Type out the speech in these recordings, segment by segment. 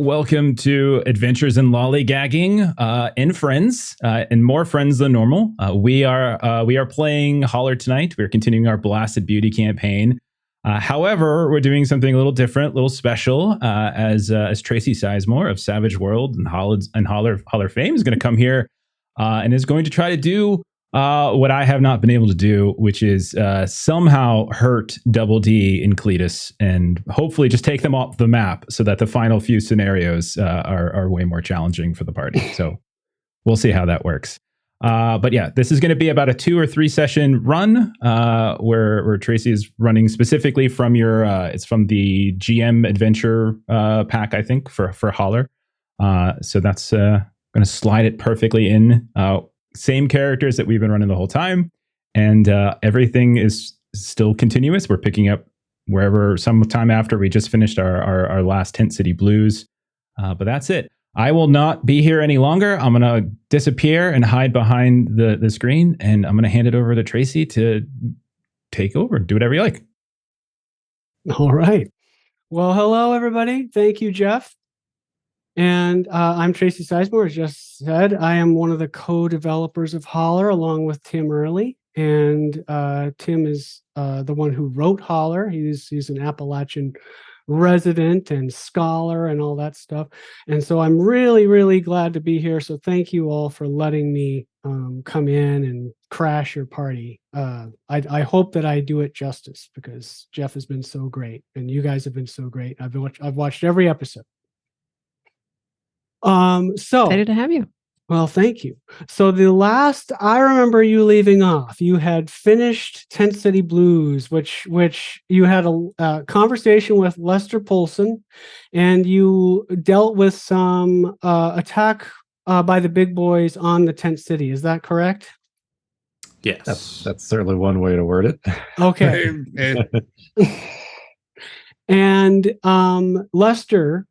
Welcome to Adventures in Lollygagging and Friends, and more friends than normal. We are playing Holler tonight. We're continuing our Blasted Beauty campaign. However, we're doing something a little different, a little special, as Tracy Sizemore of Savageworlds and Holler fame is going to come here and is going to try to do what I have not been able to do, which is somehow hurt Double D and Cletus and hopefully just take them off the map so that the final few scenarios are way more challenging for the party. So we'll see how that works. But yeah, this is going to be about a 2 or 3 session run where Tracy is running specifically from it's from the GM Adventure pack, I think, for Holler. So that's going to slide it perfectly in. Same characters that we've been running the whole time, and everything is still continuous. We're picking up wherever sometime after we just finished our last Tent City Blues, but that's it. I will not be here any longer. I'm gonna disappear and hide behind the screen, and I'm gonna hand it over to Tracy to take over. Do whatever you like. All right. Well, hello everybody. Thank you, Jeff. And I'm Tracy Sizemore, as just said. I am one of the co-developers of Holler, along with Tim Early. And Tim is the one who wrote Holler. He's an Appalachian resident and scholar and all that stuff. And so I'm really, really glad to be here. So thank you all for letting me come in and crash your party. I hope that I do it justice, because Jeff has been so great and you guys have been so great. I've watched every episode. So excited to have you. Well, thank you. So the last I remember you leaving off, you had finished Tent City Blues, which you had a conversation with Lester Polson, and you dealt with some attack by the big boys on the tent city. Is that correct? Yes. That's certainly one way to word it. Okay. And Lester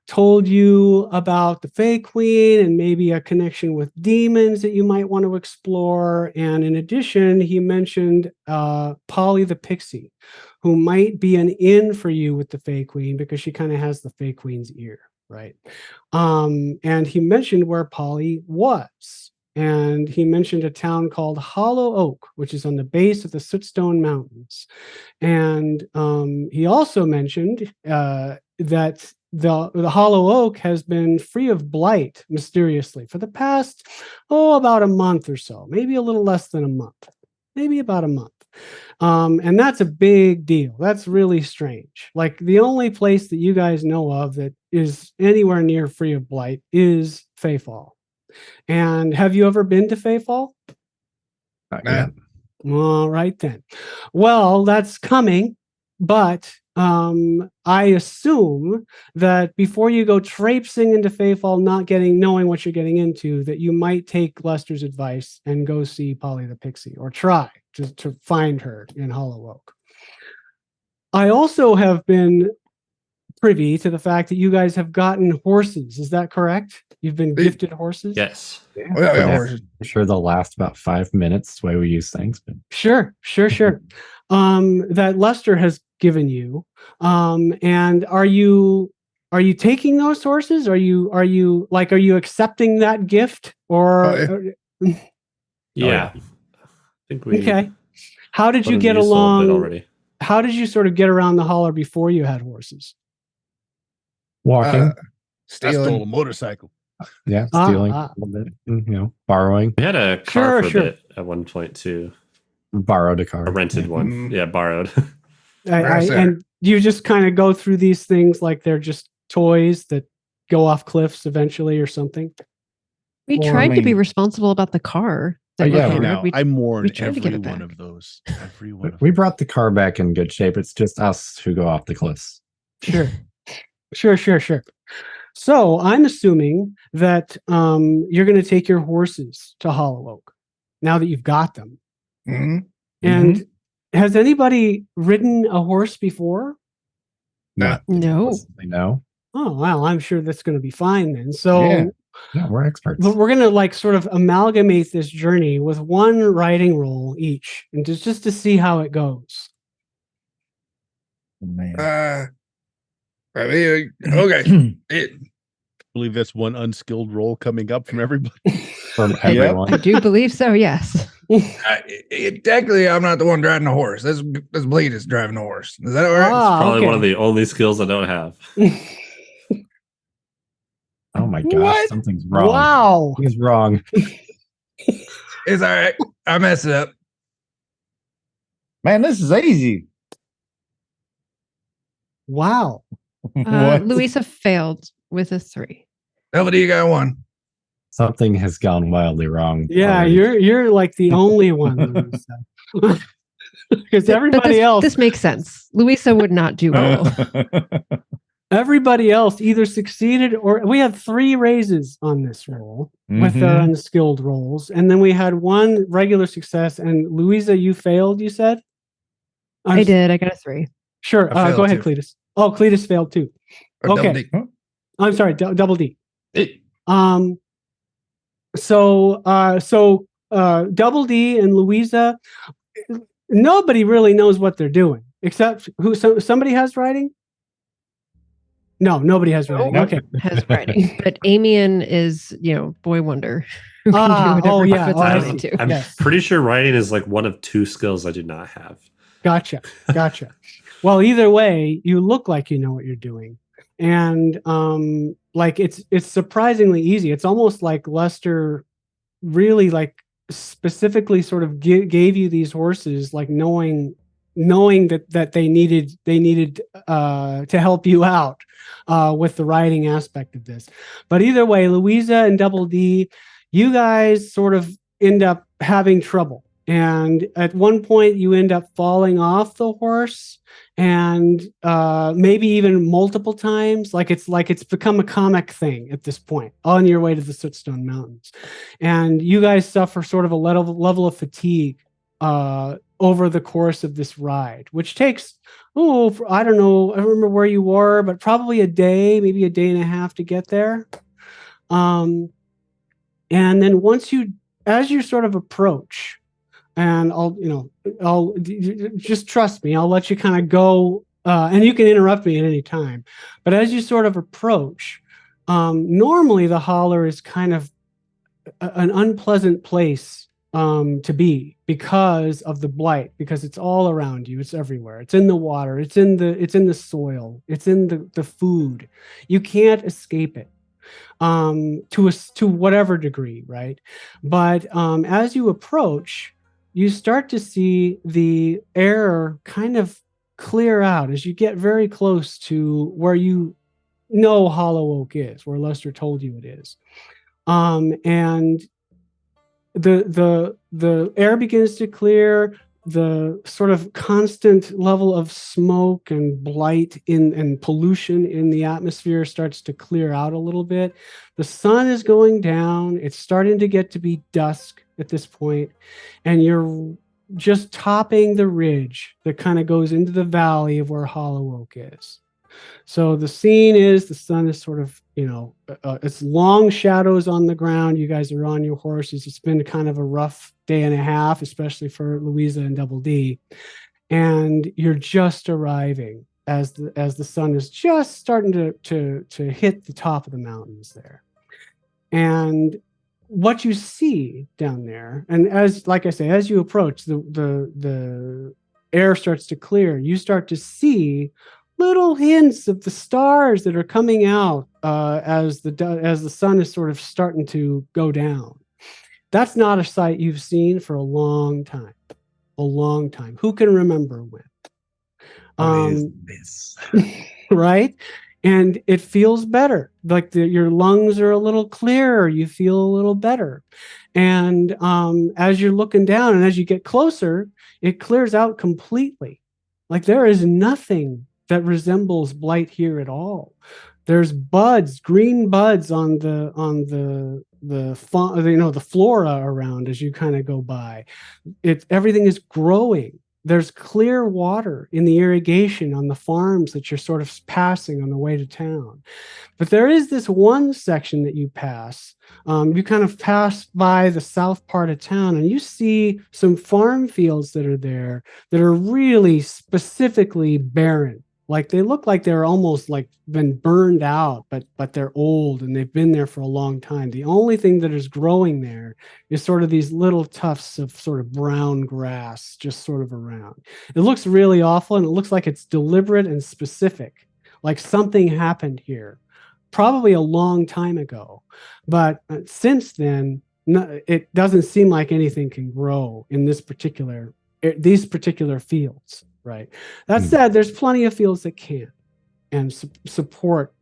told you about the Fae Queen and maybe a connection with demons that you might want to explore. And in addition, he mentioned Polly the Pixie, who might be an in for you with the Fae Queen because she kind of has the Fae Queen's ear, right? And he mentioned where Polly was. And he mentioned a town called Hollow Oak, which is on the base of the Sootstone Mountains. And he also mentioned that the Hollow Oak has been free of blight mysteriously for the past, about a month or so, maybe a little less than a month, maybe about a month. And that's a big deal. That's really strange. Like, the only place that you guys know of that is anywhere near free of blight is Fayfall. And have you ever been to Fayfall? Yeah. All right then. Well, that's coming, but I assume that before you go traipsing into Fayfall, not knowing what you're getting into, that you might take Lester's advice and go see Polly the Pixie, or try to find her in Hollow Oak. I also have been privy to the fact that you guys have gotten horses. Is that correct? You've been gifted horses? Yes. I'm sure they'll last about 5 minutes the way we use things. But Sure. That Lester has given you. And are you taking those horses? Are you accepting that gift? Or Yeah. I think we okay. How did you get along already? How did you sort of get around the Holler before you had horses? walking, I stole a motorcycle. stealing a little bit, borrowing. We had a car for a Sure. bit at one point too. Borrowed a car. A rented one. Yeah, borrowed. And you just kind of go through these things like they're just toys that go off cliffs eventually or something. We tried to be responsible about the car. I mourn tried to get every it one back. of those. Every one. We brought the car back in good shape. It's just us who go off the cliffs. Sure. So I'm assuming that you're going to take your horses to Hollow Oak now that you've got them. Mm-hmm. And has anybody ridden a horse before? No. No. Oh, well, I'm sure that's going to be fine then. So Yeah, we're experts. we're going to sort of amalgamate this journey with one riding roll each, and just to see how it goes. Okay. believe that's one unskilled roll coming up from everybody. From Yep. everyone. I do believe so. Yes. Technically, I'm not the one driving the horse. That's Bleed is driving the horse. Is that all right? It's probably okay. one of the only skills I don't have. Oh my gosh, What? something's wrong. Wow. He's wrong. It's all right. I messed it up. Man, this is easy. Wow. What? Louisa failed with a 3. Double D, you got 1. Something has gone wildly wrong. Yeah, already. you're like the only one. Because everybody else, This makes sense. Louisa would not do well. everybody else either succeeded or we had 3 raises on this roll with their Mhm. unskilled rolls, and then we had 1 regular success. And Louisa, you failed. You said. I did. I got a 3. Sure. I failed Go ahead, too. Cletus. Oh, Cletus failed too. Or Okay. Double D. I'm sorry, double D. It- So Double D and Louisa, nobody really knows what they're doing except somebody has writing. No, nobody has writing. Nope. Okay. Has writing, but Amian is, boy wonder. Who can do whatever oh he yeah. puts Oh, I his see. mind to. I'm Yes. pretty sure writing is like one of 2 skills I do not have. Gotcha. Well, either way, you look like you know what you're doing, and like it's surprisingly easy. It's almost like Lester really like specifically sort of gave you these horses, like knowing that they needed to help you out with the riding aspect of this. But either way, Louisa and Double D, you guys sort of end up having trouble. And at one point, you end up falling off the horse, and maybe even multiple times. Like it's become a comic thing at this point on your way to the Sootstone Mountains, and you guys suffer sort of a level of fatigue over the course of this ride, which takes I don't know, I don't remember where you were, but probably a day, maybe a day and a half to get there. And then as you sort of approach. And I'll just trust me. I'll let you kind of go, and you can interrupt me at any time. But as you sort of approach, normally the Holler is kind of an unpleasant place to be because of the blight, because it's all around you. It's everywhere. It's in the water. It's in the soil. It's in the food. You can't escape it. To whatever degree, right? But as you approach, you start to see the air kind of clear out as you get very close to where you know Hollow Oak is, where Lester told you it is. And the air begins to clear. The sort of constant level of smoke and blight and pollution in the atmosphere starts to clear out a little bit. The sun is going down. It's starting to get to be dusk at this point, and you're just topping the ridge that kind of goes into the valley of where Hollow Oak is. So the scene is the sun is sort of, it's long shadows on the ground. You guys are on your horses. It's been kind of a rough day and a half, especially for Louisa and Double D. And you're just arriving as the sun is just starting to hit the top of the mountains there. And what you see down there, and like I say, as you approach, the air starts to clear. You start to see little hints of the stars that are coming out as the sun is sort of starting to go down. That's not a sight you've seen for a long time. Who can remember when? Right? And it feels better. Like your lungs are a little clearer. You feel a little better. And as you're looking down and as you get closer, it clears out completely. Like there is nothing that resembles blight here at all. There's buds, green buds on the flora around as you kind of go by. Everything is growing. There's clear water in the irrigation on the farms that you're sort of passing on the way to town. But there is this one section that you pass. You kind of pass by the south part of town, and you see some farm fields that are there that are really specifically barren. Like they look like they're almost like been burned out, but they're old and they've been there for a long time. The only thing that is growing there is sort of these little tufts of sort of brown grass just sort of around. It looks really awful, and it looks like it's deliberate and specific, like something happened here, probably a long time ago. But since then, it doesn't seem like anything can grow in these particular fields. Right. That said, there's plenty of fields that can and support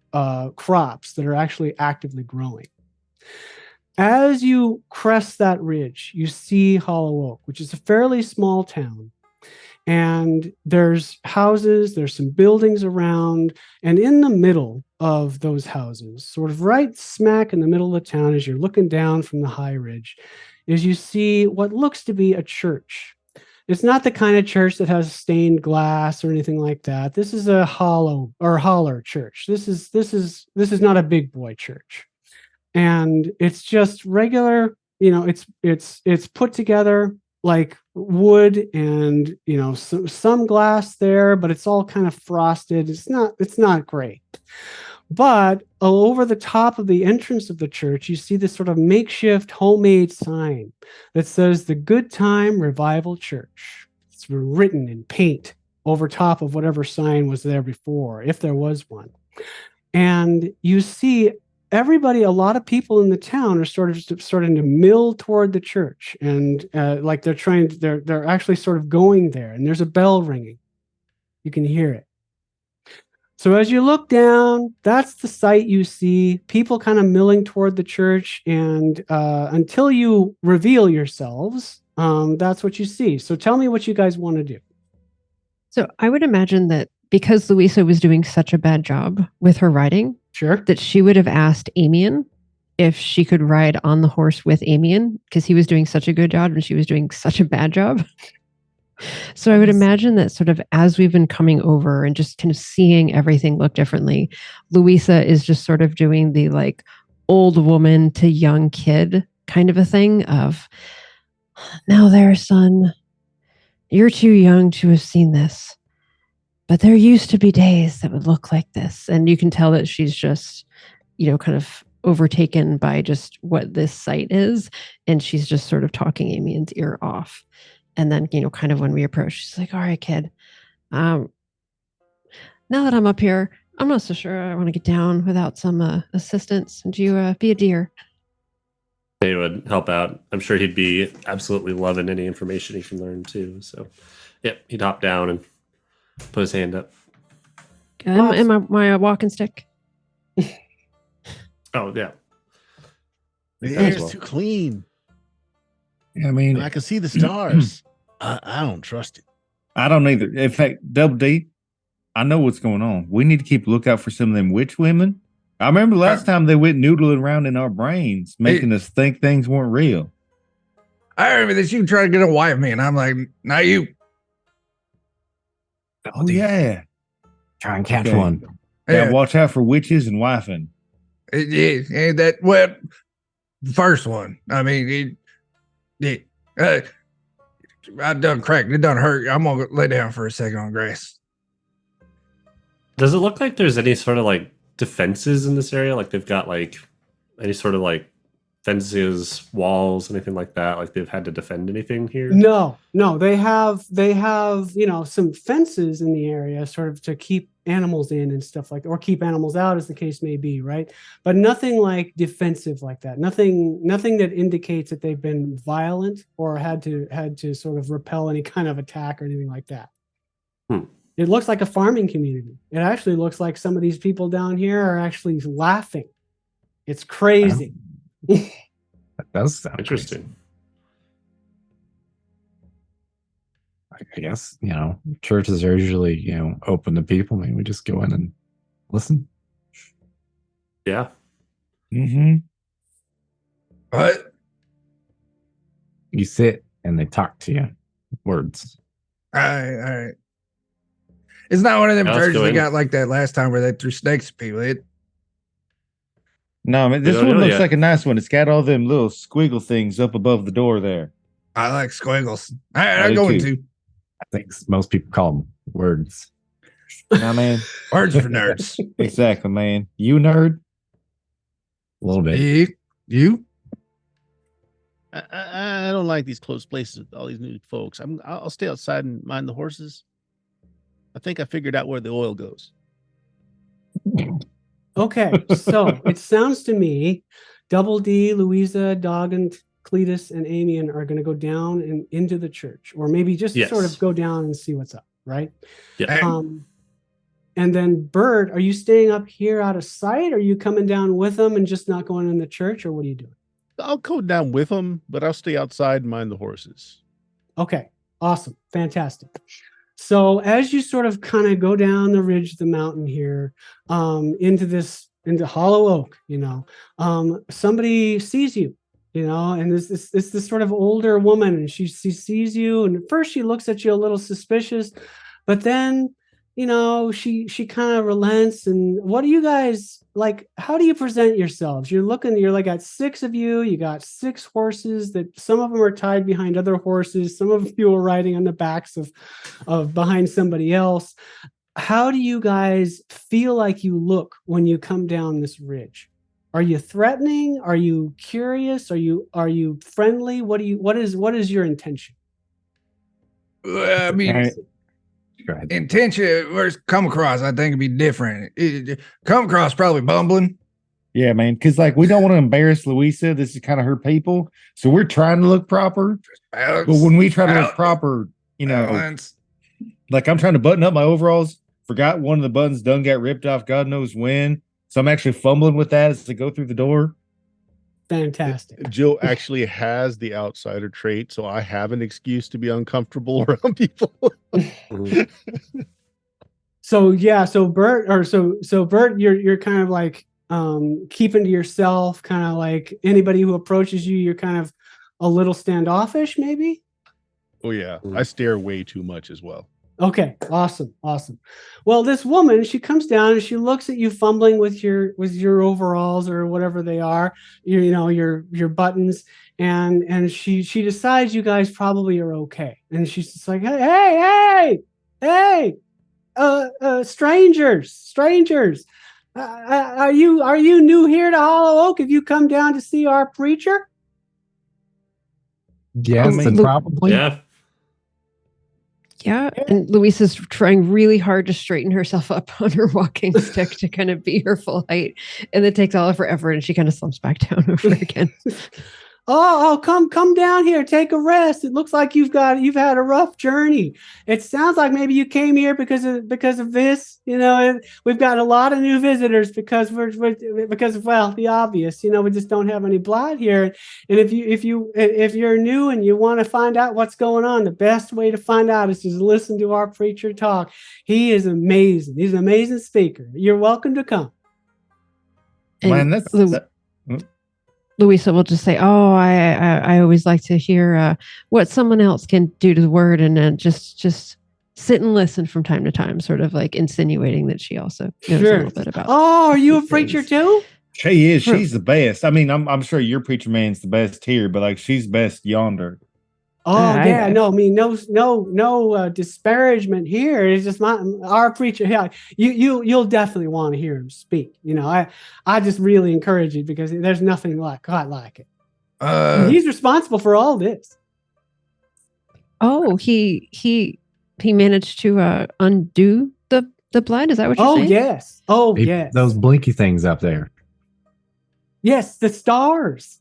crops that are actually actively growing. As you crest that ridge, you see Hollow Oak, which is a fairly small town. And there's houses, there's some buildings around, and in the middle of those houses, sort of right smack in the middle of the town as you're looking down from the high ridge, is you see what looks to be a church. It's not the kind of church that has stained glass or anything like that. This is a Holler church. This is not a big boy church, and it's just regular. It's put together like wood and some glass there, but it's all kind of frosted. It's not great. But over the top of the entrance of the church, you see this sort of makeshift homemade sign that says the Good Time Revival Church. It's written in paint over top of whatever sign was there before, if there was one. And you see a lot of people in the town are starting to mill toward the church, and like they're actually sort of going there, and there's a bell ringing. You can hear it. So as you look down, that's the sight you see, people kind of milling toward the church, and until you reveal yourselves, that's what you see. So tell me what you guys want to do. So I would imagine that because Louisa was doing such a bad job with her riding, Sure. that she would have asked Amian if she could ride on the horse with Amian, because he was doing such a good job and she was doing such a bad job. So I would imagine that sort of as we've been coming over and just kind of seeing everything look differently, Louisa is just sort of doing the like old woman to young kid kind of a thing of, now there, son, you're too young to have seen this, but there used to be days that would look like this. And you can tell that she's just, kind of overtaken by just what this sight is. And she's just sort of talking Amian's ear off. And then, kind of when we approach, she's like, all right, kid, now that I'm up here, I'm not so sure I want to get down without some assistance. Would you be a dear? He would help out. I'm sure he'd be absolutely loving any information he can learn too. So, yep, he'd hop down and put his hand up. And my walking stick. Oh, yeah. The As air's well. too clean. I mean, And I can see the stars. I don't trust it. I don't either. In fact, Double D, I know what's going on. We need to keep a lookout for some of them witch women. I remember last time they went noodling around in our brains, making us think things weren't real. I remember that you tried to get a wife of me, and I'm like, not you. Oh, yeah. Try and catch Okay. one. Yeah, watch out for witches and wifing. Yeah, the first one. I mean, I done cracked. It done hurt. I'm gonna lay down for a second on grass. Does it look like there's any sort of like defenses in this area? Like they've got like any sort of like fences, walls, anything like that? Like they've had to defend anything here? No, they have some fences in the area sort of to keep animals in and stuff like that, or keep animals out as the case may be, right? But nothing like defensive like that. Nothing that indicates that they've been violent or had to sort of repel any kind of attack or anything like that. It looks like a farming community. It actually looks like some of these people down here are actually laughing. It's crazy. That does sound Interesting. crazy. I guess, churches are usually, open to people. Maybe we just go in and listen. Yeah. Mm-hmm. What? You sit and they talk to you. Words. All right. It's not one of them Yeah, let's churches go we in. got like that last time where they threw snakes at people. No, I mean, this We don't one know looks yet. like a nice one. It's got all them little squiggle things up above the door there. I like squiggles. All right, I I'm do going too. to. I think most people call them words. I mean, Words for nerds. exactly, man. You nerd? A little bit. You? I don't like these close places with all these new folks. I'll stay outside and mind the horses. I think I figured out where the oil goes. Okay, so it sounds to me, Double D, Louisa, Doggin, Cletus, and Amian are going to go down and into the church, or maybe just Yes. sort of go down and see what's up, right? Yeah. And then Bert, are you staying up here out of sight? Or are you coming down with them and just not going in the church, or what are you doing? I'll go down with them, but I'll stay outside and mind the horses. Okay, awesome, fantastic. So as you sort of kind of go down the ridge of the mountain here, into Hollow Oak, somebody sees you, and this sort of older woman, and she sees you, and at first she looks at you a little suspicious, but then she kind of relents. And what do you guys like? How do you present yourselves? You're like got 6 of you. You got 6 horses that some of them are tied behind other horses. Some of you are riding on the backs of behind somebody else. How do you guys feel like you look when you come down this ridge? Are you threatening? Are you curious? Are you friendly? What is your intention? I mean, All right. Go ahead. intention versus come across, I think it'd be different. Come across probably bumbling. Yeah, man. Because like we don't want to embarrass Louisa. This is kind of her people, so we're trying to look proper. Balance, But when we try to look balance, proper, balance. like I'm trying to button up my overalls. Forgot one of the buttons done got ripped off. God knows when. So I'm actually fumbling with that as I go through the door. Fantastic. Jill actually has the outsider trait, so I have an excuse to be uncomfortable around people. So Bert, you're kind of like keeping to yourself, kind of like anybody who approaches you, you're kind of a little standoffish, maybe. Oh yeah, I stare way too much as well. Okay, awesome. Well, this woman, she comes down and she looks at you fumbling with your overalls or whatever they are, your buttons, and she decides you guys probably are okay, and she's just like, hey, strangers, are you new here to Hollow Oak? Have you come down to see our preacher? Yes, and probably. Yeah. Yeah, and Louisa's trying really hard to straighten herself up on her walking stick to kind of be her full height, and it takes all of her effort, and she kind of slumps back down over again. Oh, come down here, take a rest. It looks like you've had a rough journey. It sounds like maybe you came here because of this. We've got a lot of new visitors because of the obvious. We just don't have any blood here. And if you're new and you want to find out what's going on, the best way to find out is just listen to our preacher talk. He is amazing. He's an amazing speaker. You're welcome to come. And Man, Louisa will just say, "Oh, I always like to hear what someone else can do to the word, and then just sit and listen from time to time," sort of like insinuating that she also knows a little bit about. Oh, are you a preacher too? she is. She's the best. I mean, I'm sure your preacher man's the best here, but like she's best yonder. Oh yeah, no, I mean no disparagement here. It's just our preacher. Yeah, you'll definitely want to hear him speak. I just really encourage it because there's nothing quite like it. He's responsible for all this. Oh, he managed to undo the blood. Is that what you're saying? Yes. Yes. Those blinky things up there. Yes, the stars.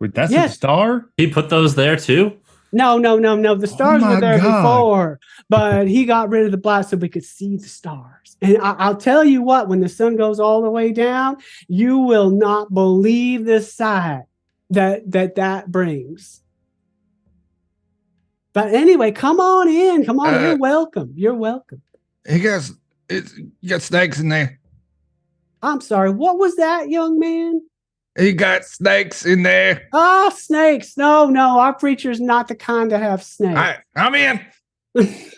Wait, that's Yes. a star? He put those there too? No. The stars my were there God. before, but he got rid of the black so we could see the stars. And I'll tell you what, when the sun goes all the way down, you will not believe the sight that brings. But anyway, come on in. Come on, you're welcome. You're welcome. You got snakes in there. I'm sorry. What was that, young man? You got snakes in there. Oh, snakes. No. Our preacher's not the kind to have snakes. I'm in.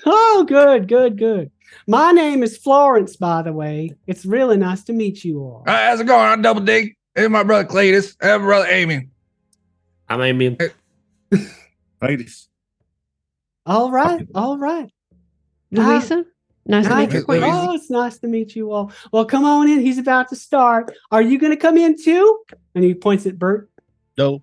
Oh, good. My name is Florence, by the way. It's really nice to meet you all. How's it going? I'm Double D. And my brother Cletus. And my brother Amian. I'm Amian. Ladies. All right. Louisa, nice to make your Louisa. acquaintance. Oh, it's nice to meet you all. Well, come on in. He's about to start. Are you going to come in too? And he points at Bert. No.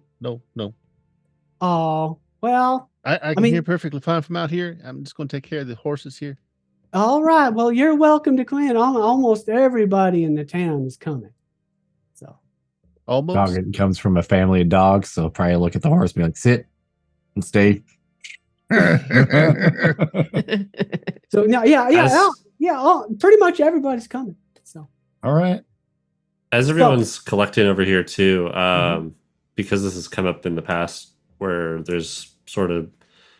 Oh, well, I can mean- hear perfectly fine from out here. I'm just going to take care of the horses here. all right. Well, you're welcome to come in. Almost everybody in the town is coming. So, Almost. Dog comes from a family of dogs, so probably look at the horse and be like, sit and stay. so no, pretty much everybody's coming. So, All right. As everyone's collecting over here too, Mm-hmm. because this has come up in the past where there's sort of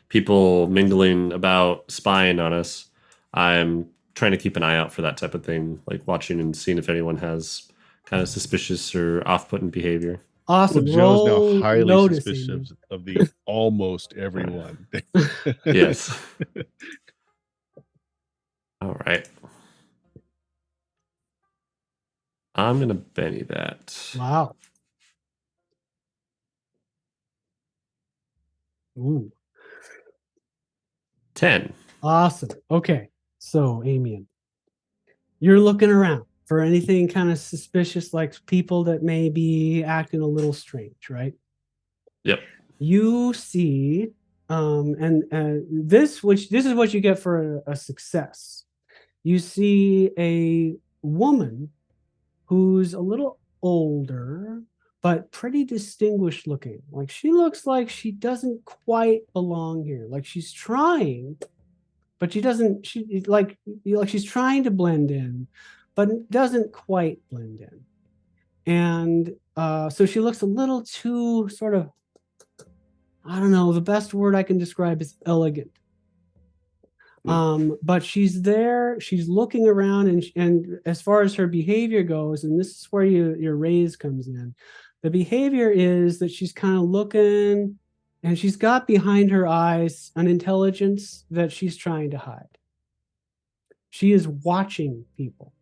people mingling about spying on us, I'm trying to keep an eye out for that type of thing, like watching and seeing if anyone has kind of suspicious or off-putting behavior. awesome. Joe's Roll now highly noticing. suspicious of the almost everyone. Yes. All right. I'm going to Benny that. Wow. Ooh, 10. awesome. Okay. So, Amian, you're looking around for anything kind of suspicious, like people that may be acting a little strange, right? Yep. You see, this is what you get for a success. You see a woman who's a little older, but pretty distinguished looking. Like she looks like she doesn't quite belong here. Like she's trying, but she doesn't. She's trying to blend in, but doesn't quite blend in. And so she looks a little too sort of, I don't know, the best word I can describe is elegant. But she's there, she's looking around, and as far as her behavior goes, and this is where your raise comes in, the behavior is that she's kind of looking, and she's got behind her eyes an intelligence that she's trying to hide. She is watching people.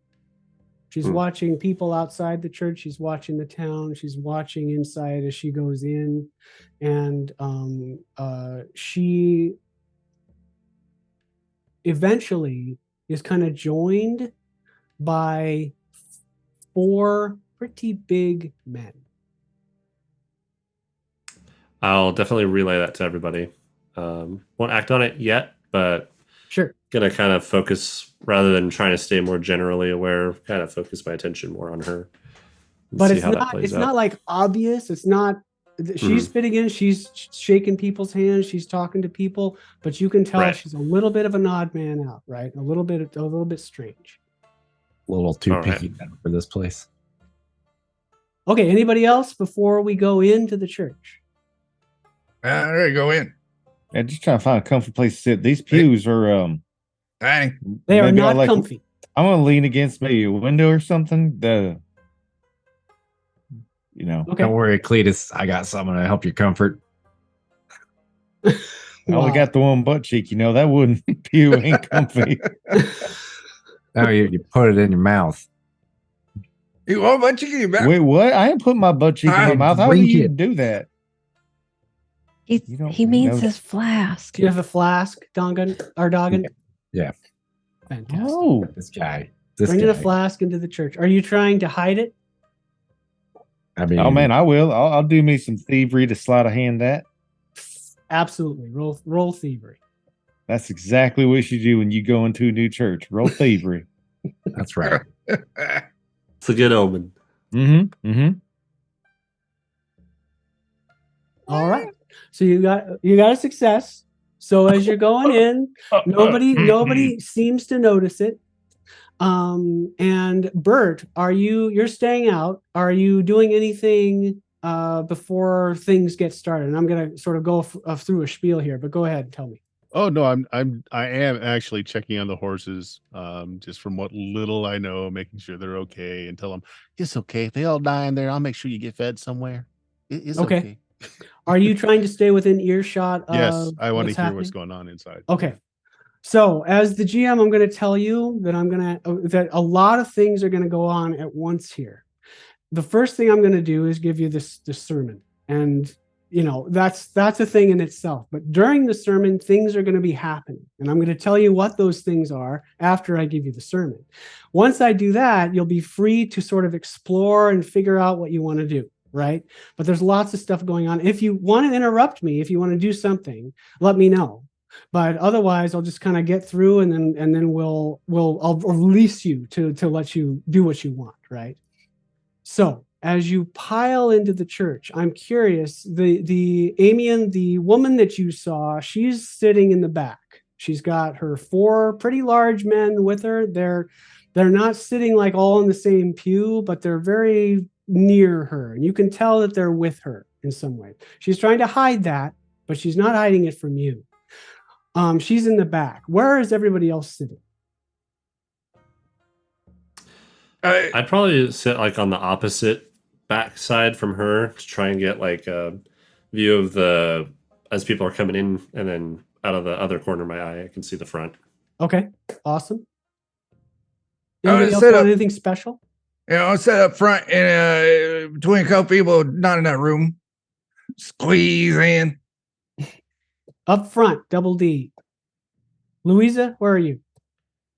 She's watching people outside the church. She's watching the town. She's watching inside as she goes in. And she eventually is kind of joined by 4 pretty big men. I'll definitely relay that to everybody. Won't act on it yet, but Sure. gonna kind of focus rather than trying to stay more generally aware, kind of focus my attention more on her. But it's not like obvious. It's not, she's fitting in, she's shaking people's hands, she's talking to people, but you can tell she's a little bit of an odd man out, right? A little bit strange. A little too All right. picky for this place. Okay, anybody else before we go into the church? All right, go in. Yeah, just trying to find a comfy place to sit. These pews are Dang. They are maybe I not comfy. I'm gonna lean against maybe a window or something. Okay. Don't worry, Cletus. I got something to help your comfort. I only got the one butt cheek, that wooden pew ain't comfy. No, you put it in your mouth. You want butt cheek in your back? Wait, what? I ain't putting my butt cheek in my mouth. How do drink you it. do that? He means his flask. Do you have a flask, Doggin? Yeah. Fantastic. Oh, This guy. Bringing a flask into the church. Are you trying to hide it? I mean, oh man, I will. I'll do me some thievery to sleight of hand that. Absolutely. Roll thievery. That's exactly what you do when you go into a new church. Roll thievery. that's right. It's a good omen. Mm-hmm. All right. So you got a success. So as you're going in, nobody seems to notice it. And Bert, you're staying out. Are you doing anything before things get started? And I'm going to sort of go through a spiel here, but go ahead and tell me. Oh no, I am actually checking on the horses, just from what little I know, making sure they're okay, and tell them it's okay. If they all die in there, I'll make sure you get fed somewhere. It's okay. Are you trying to stay within earshot of Yes, I want to what's hear happening? what's going on inside. Okay. So as the GM, I'm going to tell you that that a lot of things are going to go on at once here. The first thing I'm going to do is give you this sermon, and that's a thing in itself. But during the sermon, things are going to be happening. And I'm going to tell you what those things are after I give you the sermon. Once I do that, you'll be free to sort of explore and figure out what you want to do, right? But there's lots of stuff going on. If you want to interrupt me, if you want to do something, let me know. But otherwise, I'll just kind of get through, and then I'll release you to let you do what you want, right? So as you pile into the church, I'm curious, the Amian, the woman that you saw, she's sitting in the back. She's got her 4 pretty large men with her. They're not sitting like all in the same pew, but they're very near her. And you can tell that they're with her in some way. She's trying to hide that, but she's not hiding it from you. She's in the back. Where is everybody else sitting? I'd probably sit like on the opposite backside from her to try and get like a view of as people are coming in, and then out of the other corner of my eye, I can see the front. Okay, awesome. Anybody else want anything special? I'll sit up front and between a couple people not in that room. Squeeze in. Up front, double D. Louisa, where are you?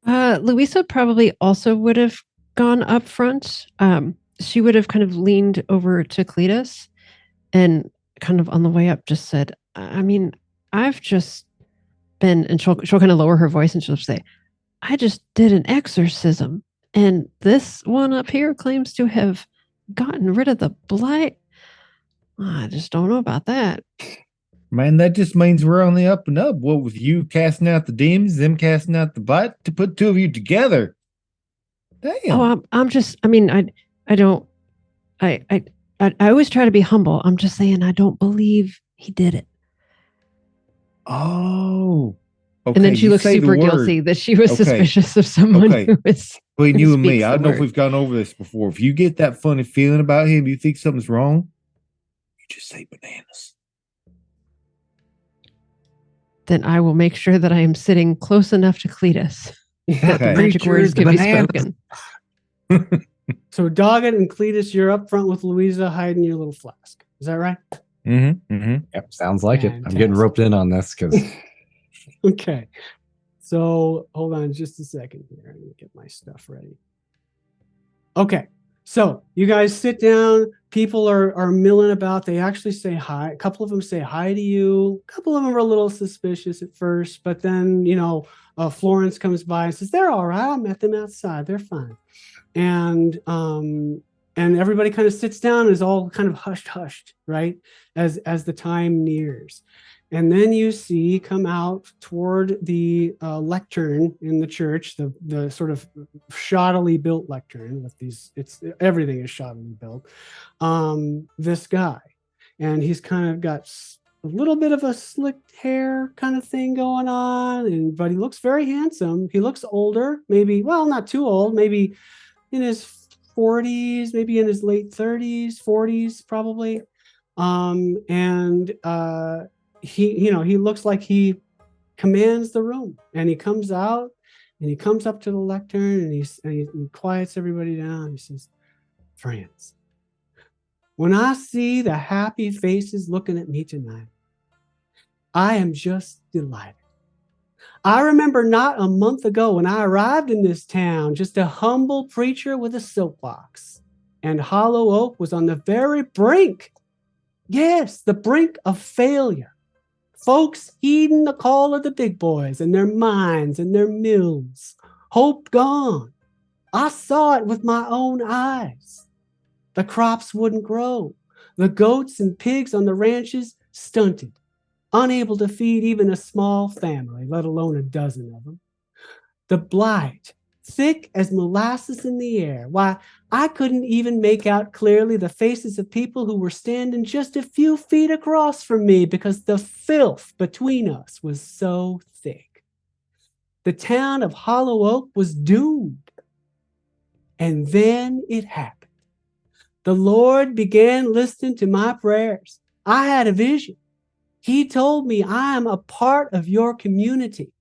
Louisa probably also would have gone up front. She would have kind of leaned over to Cletus and kind of on the way up just said, I mean, I've just been, and she'll kind of lower her voice and she'll say, I just did an exorcism, and this one up here claims to have gotten rid of the blight. I just don't know about that. Man, that just means we're on the up and up. What with you casting out the demons, them casting out the blight, to put 2 of you together. Damn. Oh, I'm just, I mean, I always try to be humble. I'm just saying, I don't believe he did it. Oh. Okay, and then she looks super guilty that she was suspicious of someone who was. Between you and me, I don't know if we've gone over this before. If you get that funny feeling about him, you think something's wrong, you just say bananas. Then I will make sure that I am sitting close enough to Cletus. That the magic words can be spoken. So Doggett and Cletus, you're up front with Louisa hiding your little flask. Is that right? Mm-hmm. Mm-hmm. Yep, sounds like it. I'm getting roped in on this because. Okay. So hold on just a second here. I'm gonna get my stuff ready. Okay. So you guys sit down. People are milling about. They actually say hi. A couple of them say hi to you. A couple of them are a little suspicious at first, but then, Florence comes by and says, they're all right. I met them outside. They're fine. And everybody kind of sits down and is all kind of hushed, right? As the time nears. And then you see come out toward the lectern in the church, the sort of shoddily built lectern with everything is shoddily built. This guy, and he's kind of got a little bit of a slicked hair kind of thing going on, but he looks very handsome. He looks older, maybe, well, not too old, maybe in his 40s, maybe in his late 30s, 40s, probably. He looks like he commands the room, and he comes out and he comes up to the lectern and he quiets everybody down. He says, friends, when I see the happy faces looking at me tonight, I am just delighted. I remember not a month ago when I arrived in this town, just a humble preacher with a soapbox, and Hollow Oak was on the very brink. Yes, the brink of failure. Folks heeding the call of the big boys and their mines and their mills. Hope gone. I saw it with my own eyes. The crops wouldn't grow. The goats and pigs on the ranches stunted, unable to feed even a small family, let alone a dozen of them. The blight, thick as molasses in the air. Why, I couldn't even make out clearly the faces of people who were standing just a few feet across from me because the filth between us was so thick. The town of Hollow Oak was doomed. And then it happened. The Lord began listening to my prayers. I had a vision. He told me, I am a part of your community.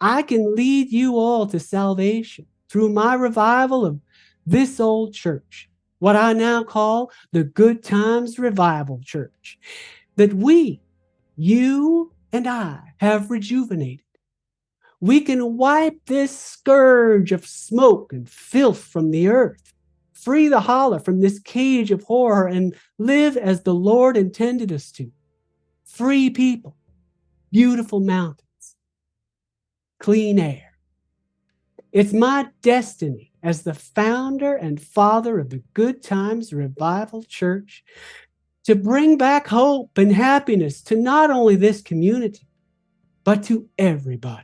I can lead you all to salvation through my revival of this old church, what I now call the Good Times Revival Church. that we, you and I, have rejuvenated. We can wipe this scourge of smoke and filth from the earth, free the Holler from this cage of horror, and live as the Lord intended us to. Free people, beautiful mountains, clean air. It's my destiny as the founder and father of the Good Times Revival Church to bring back hope and happiness to not only this community, but to everybody.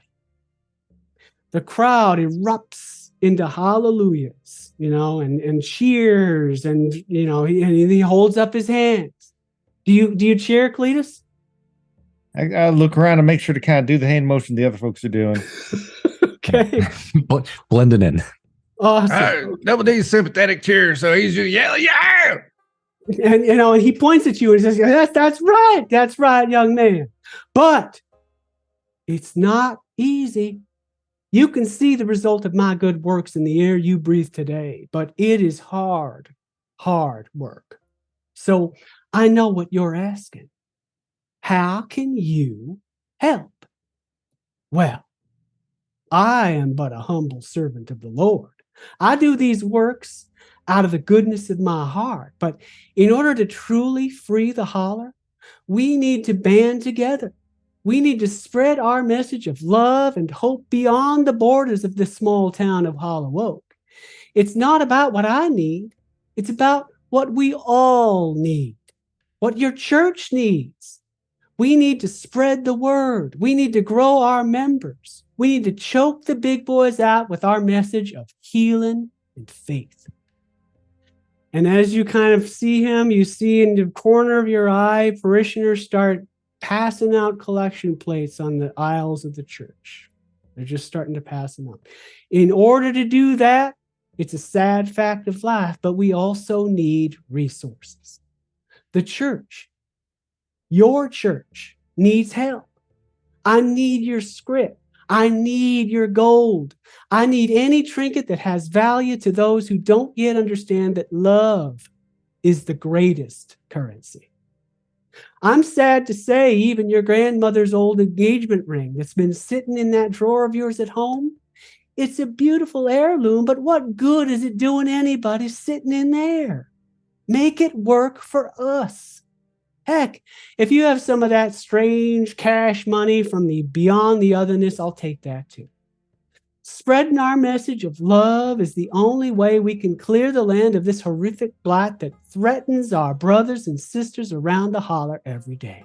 The crowd erupts into hallelujahs, and cheers, and he holds up his hands. Do you cheer, Cletus? I look around and make sure to kind of do the hand motion the other folks are doing. Okay. Blending in. Awesome. Double D's sympathetic cheer, so he's just yelling, yeah! And he points at you and says, that's right, young man. But it's not easy. You can see the result of my good works in the air you breathe today, but it is hard work. So I know what you're asking. How can you help? Well, I am but a humble servant of the Lord. I do these works out of the goodness of my heart, but in order to truly free the Holler, we need to band together. We need to spread our message of love and hope beyond the borders of the small town of Hollow Oak. It's not about what I need. It's about what we all need, what your church needs. We need to spread the word. We need to grow our members. We need to choke the big boys out with our message of healing and faith. And as you kind of see him, you see in the corner of your eye, parishioners start passing out collection plates on the aisles of the church. They're just starting to pass them out. In order to do that, it's a sad fact of life, but we also need resources. The church, your church, needs help. I need your script. I need your gold. I need any trinket that has value to those who don't yet understand that love is the greatest currency. I'm sad to say even your grandmother's old engagement ring that's been sitting in that drawer of yours at home, it's a beautiful heirloom, but what good is it doing anybody sitting in there? Make it work for us. Heck, if you have some of that strange cash money from the beyond the otherness, I'll take that too. Spreading our message of love is the only way we can clear the land of this horrific blight that threatens our brothers and sisters around the Holler every day.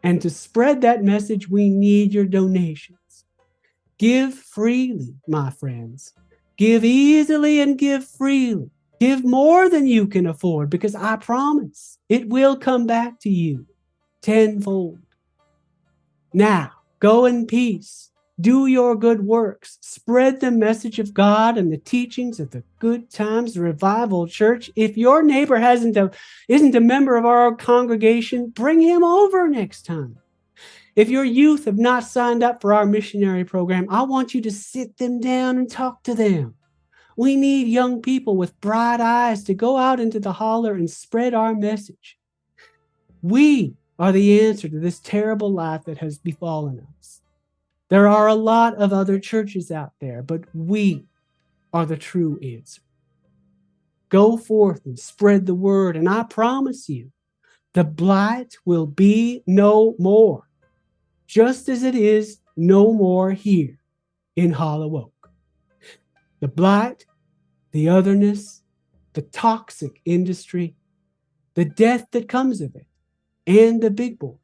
And to spread that message, we need your donations. Give freely, my friends. Give easily and give freely. Give more than you can afford, because I promise it will come back to you tenfold. Now, go in peace. Do your good works. Spread the message of God and the teachings of the Good Times Revival Church. If your neighbor isn't a member of our congregation, bring him over next time. If your youth have not signed up for our missionary program, I want you to sit them down and talk to them. We need young people with bright eyes to go out into the Holler and spread our message. We are the answer to this terrible life that has befallen us. There are a lot of other churches out there, but we are the true answer. Go forth and spread the word, and I promise you, the blight will be no more, just as it is no more here in Hollow Oak. The blight, the otherness, the toxic industry, the death that comes of it, and the big boys.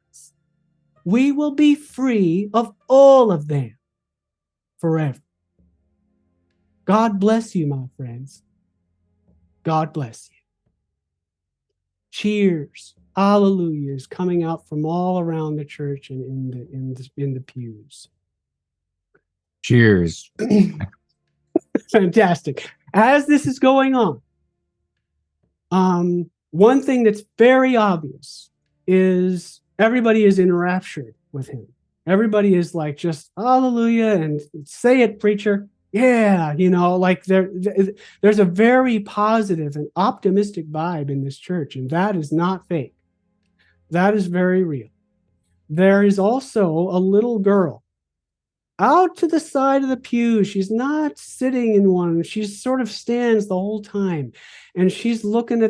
We will be free of all of them forever. God bless you, my friends. God bless you. Cheers, hallelujahs coming out from all around the church and in the pews. Cheers. Fantastic. As this is going on, one thing that's very obvious is everybody is enraptured with him. Everybody is like, just hallelujah and say it, preacher. Yeah, like there's a very positive and optimistic vibe in this church, and that is not fake. That is very real. There is also a little girl out to the side of the pew. She's not sitting in one. She sort of stands the whole time, and she's looking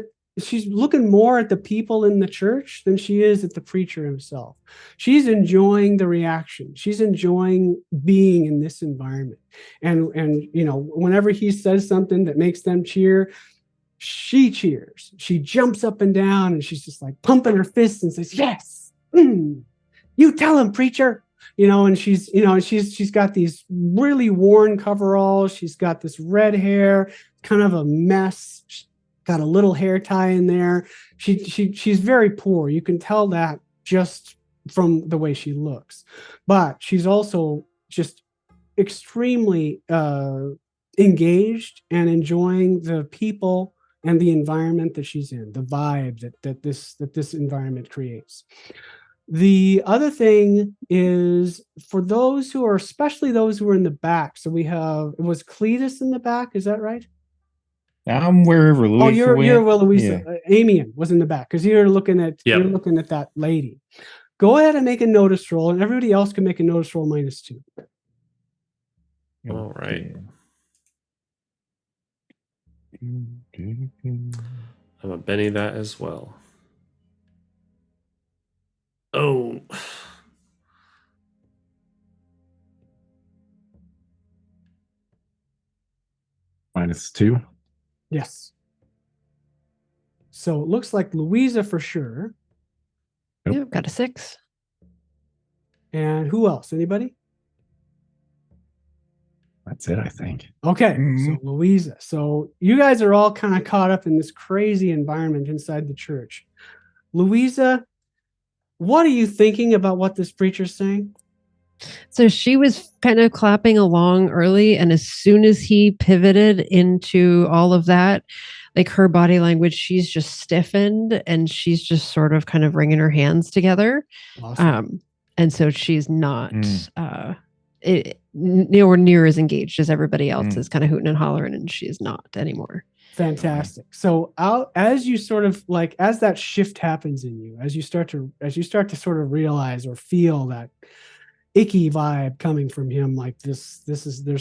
more at the people in the church than she is at the preacher himself. She's enjoying the reaction. She's enjoying being in this environment. And whenever he says something that makes them cheer, she cheers. She jumps up and down, and she's just like pumping her fists and says, "Yes, you tell him, preacher." And she's got these really worn coveralls. She's got this red hair, kind of a mess. She's got a little hair tie in there. She's very poor. You can tell that just from the way she looks. But she's also just extremely engaged and enjoying the people and the environment that she's in, the vibe that this environment creates. The other thing is for those who are, especially those who are in the back. So was Cletus in the back? Is that right? I'm wherever Louisa you're went. Louisa. Yeah. Amian was in the back because you're looking at that lady. Go ahead and make a notice roll, and everybody else can make a notice roll -2. All right. I'm a Benny that as well. Oh. -2. Yes. So it looks like Louisa for sure. Yeah, I've got a 6. And who else? Anybody? That's it, I think. Okay, so Louisa. So you guys are all kind of caught up in this crazy environment inside the church. Louisa, what are you thinking about what this preacher's saying? So she was kind of clapping along early, and as soon as he pivoted into all of that, like her body language, she's just stiffened and she's just sort of kind of wringing her hands together. Awesome. And so she's not nowhere near as engaged as everybody else is, kind of hooting and hollering, and she's not anymore. Fantastic. So as you sort of as that shift happens in you, as you start to sort of realize or feel that icky vibe coming from him, like there's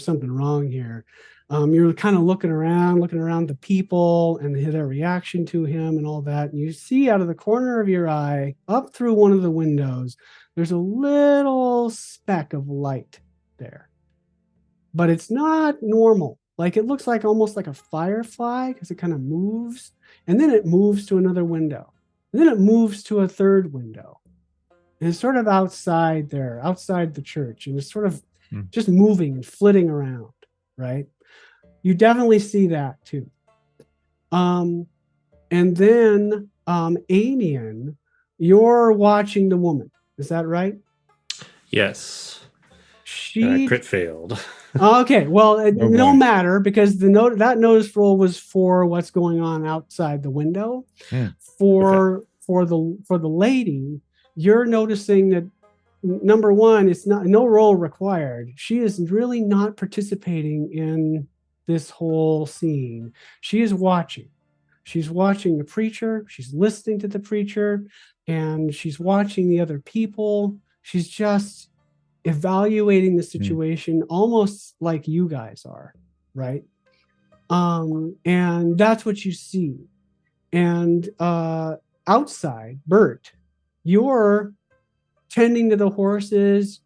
something wrong here. You're kind of looking around the people and their reaction to him and all that. And you see out of the corner of your eye, up through one of the windows, there's a little speck of light there. But it's not normal. Like it looks like almost like a firefly because it kind of moves. And then it moves to another window. And then it moves to a third window. And it's sort of outside the church. And it's sort of just moving and flitting around, right? You definitely see that too. And then Amian, you're watching the woman. Is that right? Yes. She crit failed. Okay, well, no boy. matter, because that notice roll was for what's going on outside the window. For the lady, you're noticing that number one, it's no roll required. She is really not participating in this whole scene. She is watching. She's watching the preacher. She's listening to the preacher, and she's watching the other people. She's just evaluating the situation almost like you guys are, right? And that's what you see. And outside, Bert, you're tending to the horses.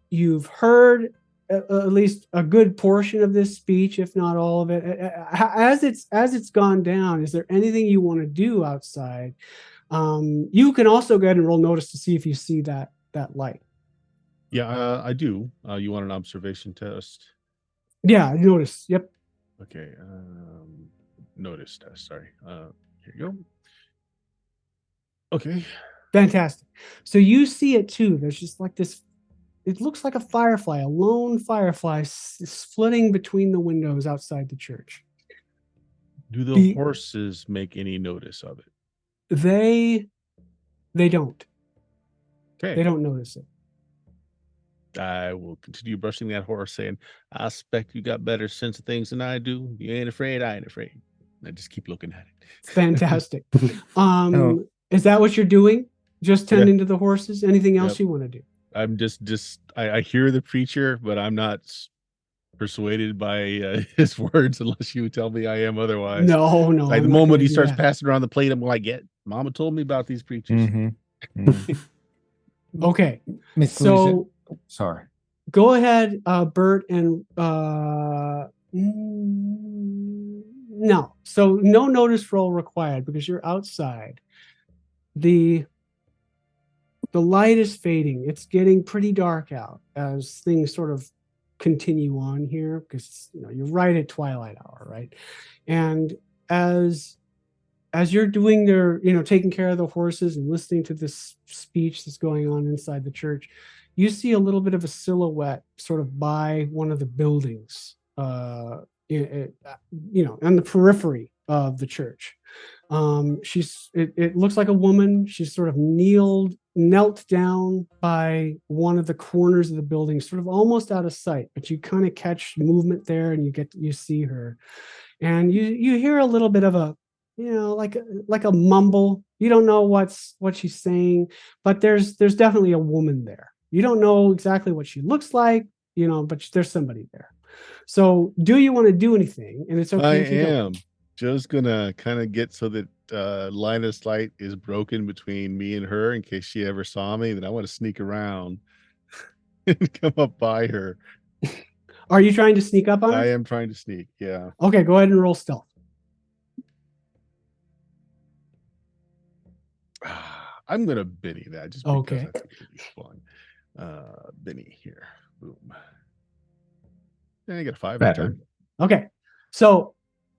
You've heard at least a good portion of this speech, if not all of it. As it's gone down, is there anything you want to do outside? You can also go ahead and roll notice to see if you see that light. Yeah, I do. You want an observation test? Yeah, notice. Yep. Okay. Notice test. Sorry. Here you go. Okay. Fantastic. So you see it too. There's just like this. It looks like a firefly, a lone firefly flitting between the windows outside the church. Do the horses make any notice of it? They don't. Okay. They don't notice it. I will continue brushing that horse, saying, I expect you got better sense of things than I do. You ain't afraid, I ain't afraid. I just keep looking at it. Fantastic. Is that what you're doing? Just tending to the horses. Anything else Yep. you want to do? I'm I hear the preacher, but I'm not persuaded by his words unless you tell me I am otherwise. No. Like I'm the not moment gonna he do starts that. passing around the plate, I'm like, "Yeah, Mama told me about these preachers." Okay. Miss So sorry. go ahead, Bert, and no. So no notice roll required because you're outside. The light is fading. It's getting pretty dark out as things sort of continue on here because you're right at twilight hour, right? And as you're doing taking care of the horses and listening to this speech that's going on inside the church, you see a little bit of a silhouette sort of by one of the buildings, on the periphery of the church. It looks like a woman. She's sort of knelt down by one of the corners of the building, sort of almost out of sight, but you kind of catch movement there and you see her. And you hear a little bit of a, like a mumble. You don't know what she's saying, but there's definitely a woman there. You don't know exactly what she looks like, but there's somebody there. So do you want to do anything? And it's okay I if you don't. am just gonna kind of get so that line of sight is broken between me and her in case she ever saw me. Then I want to sneak around and come up by her. Are you trying to sneak up on her? I am trying to sneak. Yeah. Okay, go ahead and roll stealth. I'm gonna Benny that just because Okay. I think it'd be fun. Benny here. Boom. I got a 5 Better. return. Okay, so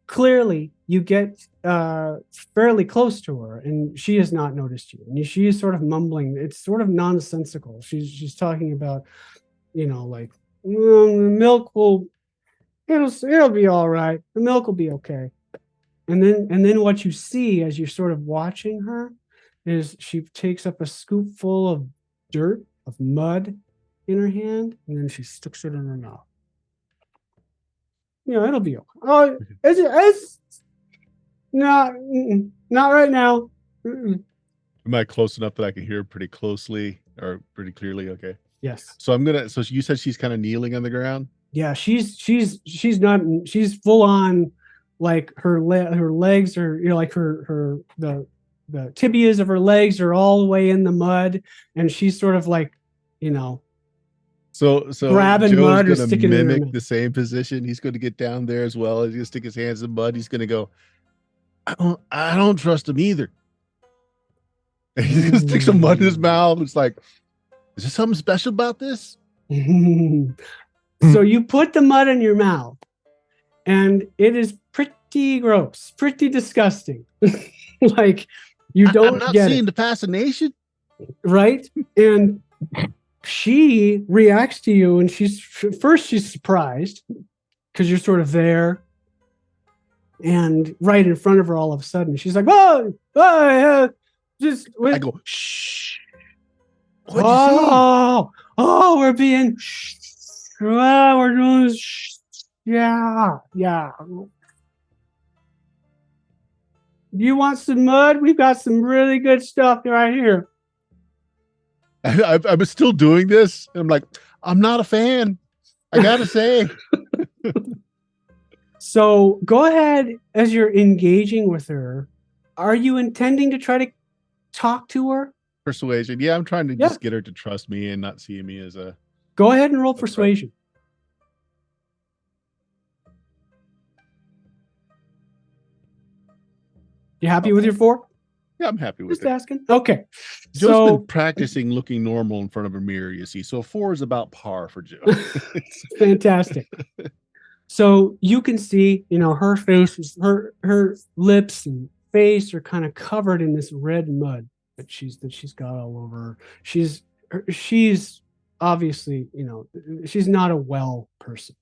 clearly you get fairly close to her, and she has not noticed you. And she is sort of mumbling. It's sort of nonsensical. She's talking about, like, the milk it'll be all right. The milk will be okay. And then what you see as you're sort of watching her is she takes up a scoop full of dirt, of mud in her hand, and then she sticks it in her mouth. It'll be okay. Oh, it's not right now. Mm-mm. Am I close enough that I can hear pretty closely or pretty clearly? Okay. Yes. So so you said she's kind of kneeling on the ground? Yeah, she's full on, like her legs are, like the tibias of her legs are all the way in the mud, and she's sort of like, So grabbing Joe's mud or gonna sticking it in her mimic mouth. the same position. He's going to get down there as well. He's going to stick his hands in mud. He's going to go, I don't trust him either. And he's going to stick some mud in his mouth. It's like, is there something special about this? So you put the mud in your mouth, and it is pretty gross, pretty disgusting. Like, you don't I'm not get seeing it, the fascination. right? And she reacts to you, and she's surprised because you're sort of there, and right in front of her, all of a sudden, she's like, "Oh, I go, shh. What'd you oh, we're being, we're doing, yeah. You want some mud? We've got some really good stuff right here." I'm still doing this. And I'm like, I'm not a fan. I gotta say. So go ahead, as you're engaging with her. Are you intending to try to talk to her? Persuasion. Yeah, I'm trying to just get her to trust me and not see me as a. Go ahead and roll persuasion. You happy with your 4? Yeah, I'm happy with Just it. asking. Okay. Joe's been practicing looking normal in front of a mirror, you see. So 4 is about par for Joe. Fantastic. So you can see, her face is her lips and face are kind of covered in this red mud that she's got all over her. She's obviously, she's not a well person.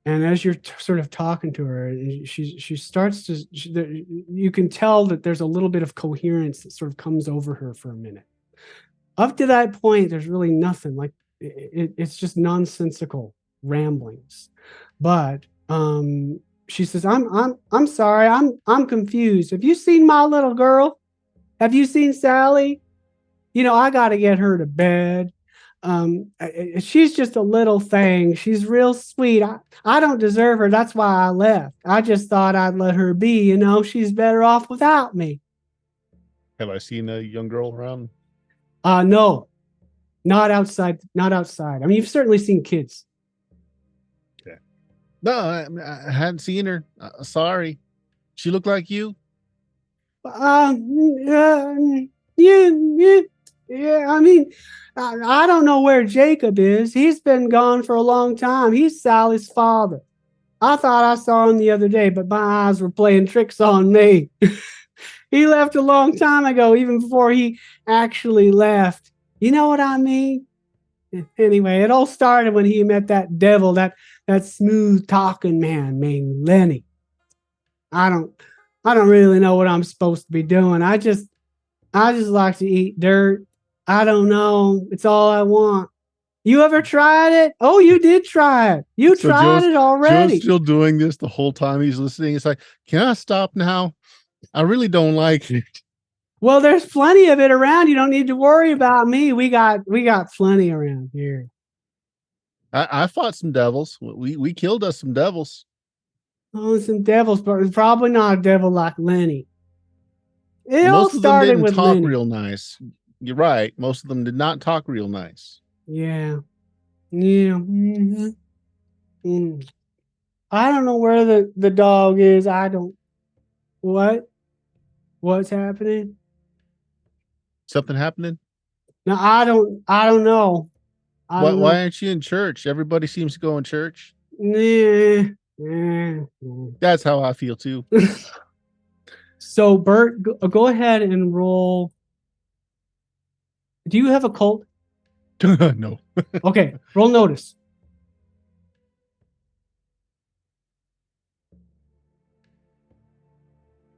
And as you're sort of talking to her, she starts to, you can tell that there's a little bit of coherence that sort of comes over her for a minute. Up to that point, there's really nothing. Like, it's just nonsensical ramblings. But she says, I'm sorry, I'm confused. Have you seen my little girl? Have you seen Sally? I got to get her to bed. She's just a little thing. She's real sweet. I don't deserve her. That's why I left. I just thought I'd let her be. She's better off without me. Have I seen a young girl around? No, not outside. Not outside. I mean, you've certainly seen kids. Okay. No, I hadn't seen her. Sorry. She looked like you? Yeah. I mean, I don't know where Jacob is. He's been gone for a long time. He's Sally's father. I thought I saw him the other day, but my eyes were playing tricks on me. He left a long time ago, even before he actually left. You know what I mean? Anyway, it all started when he met that devil, that smooth talking man named Lenny. I don't really know what I'm supposed to be doing. I just like to eat dirt. I don't know. It's all I want. You ever tried it? Oh, you did try it. You tried it already. Joe's still doing this the whole time he's listening. It's like, can I stop now? I really don't like it. Well, there's plenty of it around. You don't need to worry about me. We got plenty around here. I fought some devils. We killed us some devils. Oh, some devils, but it's probably not a devil like Lenny. It all Most of them started didn't with talk Lenny. real nice. You're right. Most of them did not talk real nice. Yeah. Mm-hmm. I don't know where the dog is. I don't. What's happening? Something happening? No, I don't know. Why aren't you in church? Everybody seems to go in church. Nah. That's how I feel too. So Bert, go ahead and roll. Do you have a cult? No. Okay, roll notice.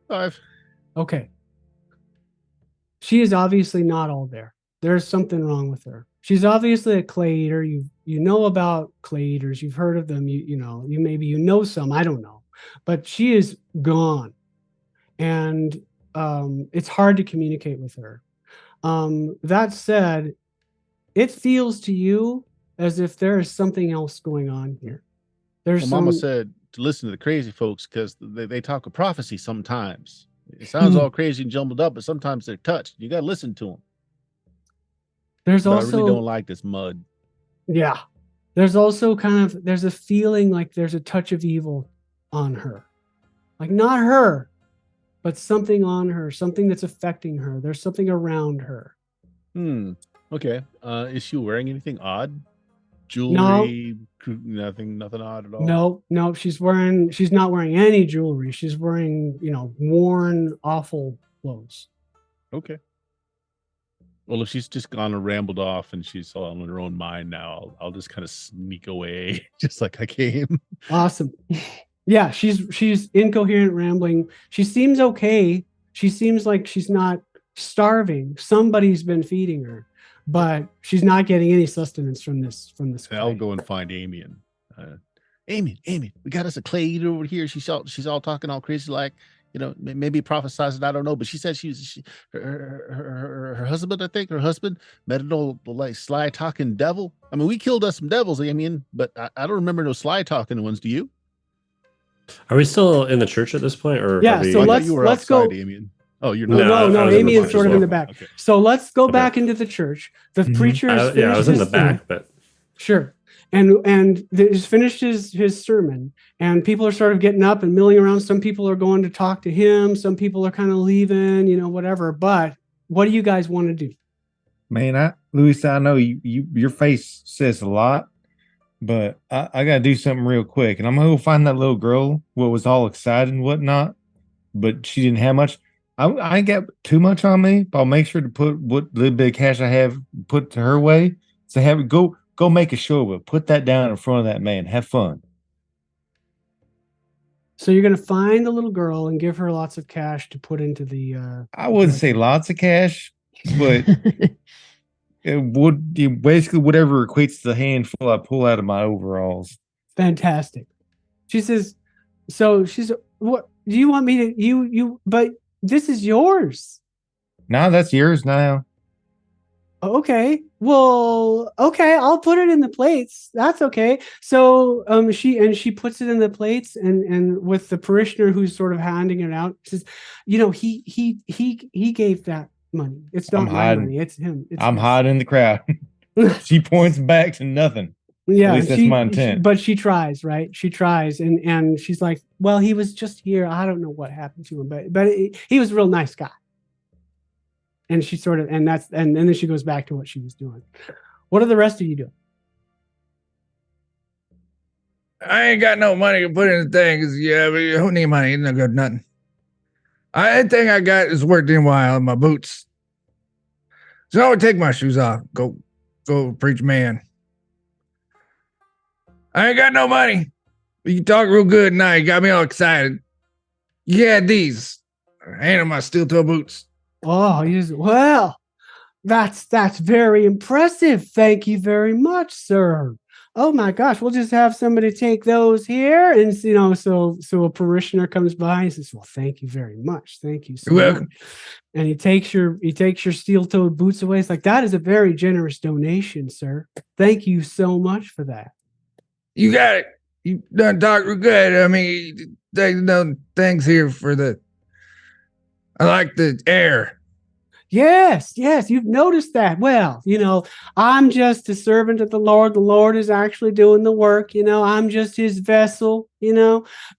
Five. Okay. She is obviously not all there. There's something wrong with her. She's obviously a clay eater. You know about clay eaters. You've heard of them. You know some. I don't know, but she is gone, and it's hard to communicate with her. That said, it feels to you as if there is something else going on here. Mama said to listen to the crazy folks because they talk of prophecy sometimes. It sounds all crazy and jumbled up, but sometimes they're touched. You got to listen to them. I really don't like this mud. Yeah. There's also there's a feeling like there's a touch of evil on her. Like not her, but something on her, something that's affecting her. There's something around her. Okay. Is she wearing anything odd? Jewelry? No. Nothing odd at all. No, she's not wearing any jewelry. She's wearing, worn, awful clothes. Okay. Well, if she's just gone and rambled off and she's all in her own mind now, I'll just kind of sneak away just like I came. Awesome. Yeah, she's incoherent rambling. She seems okay. She seems like she's not starving. Somebody's been feeding her, but she's not getting any sustenance from this. I'll go and find Amian. Amian, we got us a clay eater over here. She's all talking all crazy, like, maybe prophesizing. I don't know, but she said her husband, I think her husband met an old like sly talking devil. I mean, we killed us some devils, Amian, but I don't remember no sly talking ones. Do you? Are we still in the church at this point, or yeah? So let's go. Amian. Oh, you're not. No. Amian's sort of in the back. Okay. So let's go back into the church. The preacher is I was in the back, but sure. And he's finished his sermon, and people are sort of getting up and milling around. Some people are going to talk to him. Some people are kind of leaving, whatever. But what do you guys want to do? Man, Luis, I know your face says a lot, but I got to do something real quick. And I'm going to go find that little girl what was all excited and whatnot, but she didn't have much. I ain't got too much on me, but I'll make sure to put what little bit of cash I have put to her way. So have it go make a show of it. Put that down in front of that man. Have fun. So you're going to find the little girl and give her lots of cash to put into the... I wouldn't say lots of cash, but it would basically whatever equates to the handful I pull out of my overalls. Fantastic. She says, what do you want me to... but this is yours. No, that's yours now. Okay. Well, okay, I'll put it in the plates. That's okay. So she puts it in the plates and with the parishioner who's sort of handing it out, says, he gave that money. It's not I'm my hiding. money. It's him. It's I'm his. hiding in the crowd. She points back to nothing. Yeah, At least that's my intent. but she tries, right? She tries, and she's like, "Well, he was just here. I don't know what happened to him, but he was a real nice guy." And she sort of, and then she goes back to what she was doing. What are the rest of you doing? I ain't got no money to put in the thing. Cause yeah, but who need money? It's no good, nothing. I thing I got is worked in while in my boots. So I would take my shoes off. Go preach man. I ain't got no money. You talk real good now. You got me all excited. You had these. I handed my steel toe boots. Oh, well, that's very impressive. Thank you very much, sir. Oh my gosh, we'll just have somebody take those here, and so a parishioner comes by and says, "Well, thank you very much. Thank you so You're much." welcome. And he takes your steel-toed boots away. It's like, that is a very generous donation, sir. Thank you so much for that. You got it. You done talk real good. I mean, there's no things here for the. I like the air. Yes, you've noticed that. Well, I'm just a servant of the Lord. The Lord is actually doing the work. I'm just his vessel,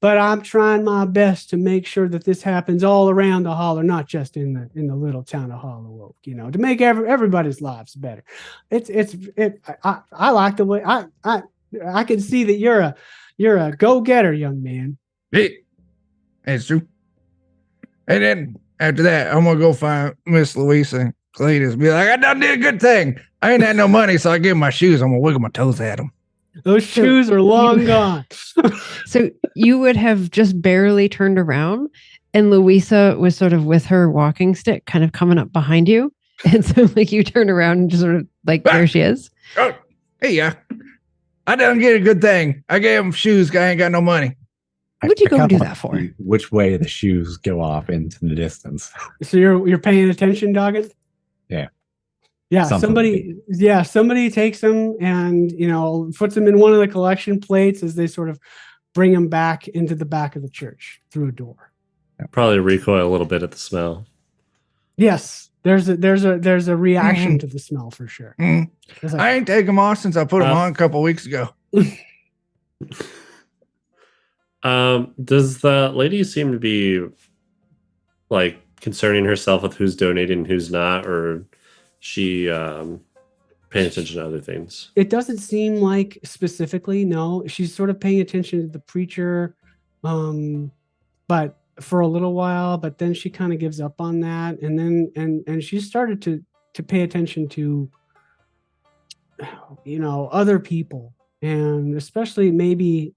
but I'm trying my best to make sure that this happens all around the Holler, not just in the little town of Hollow Oak, to make everybody's lives better. I like the way I can see that you're a go-getter, young man. It's true. And then after that, I'm gonna go find Miss Louisa and Cletus. Be like, I done did a good thing. I ain't had no money, so I give him my shoes. I'm gonna wiggle my toes at them. Those shoes are long gone. So you would have just barely turned around, and Louisa was sort of with her walking stick kind of coming up behind you. And so like you turn around and just sort of like, there she is. Oh, hey, yeah. I done get a good thing. I gave him shoes 'cause I ain't got no money. What'd you I go kinda do wanna that for? see which way the shoes go off into the distance. So you're paying attention, Doggett? Yeah. Yeah. Something. Somebody takes them and puts them in one of the collection plates as they sort of bring them back into the back of the church through a door. Probably recoil a little bit at the smell. Yes, there's a reaction to the smell for sure. It's like, I ain't taken them off since I put them on a couple weeks ago. Does the lady seem to be like concerning herself with who's donating and who's not, or she paying attention to other things? it doesn't seem like specifically, no. She's sort of paying attention to the preacher, but for a little while, but then she kind of gives up on that, and then and she started to pay attention to other people, and especially maybe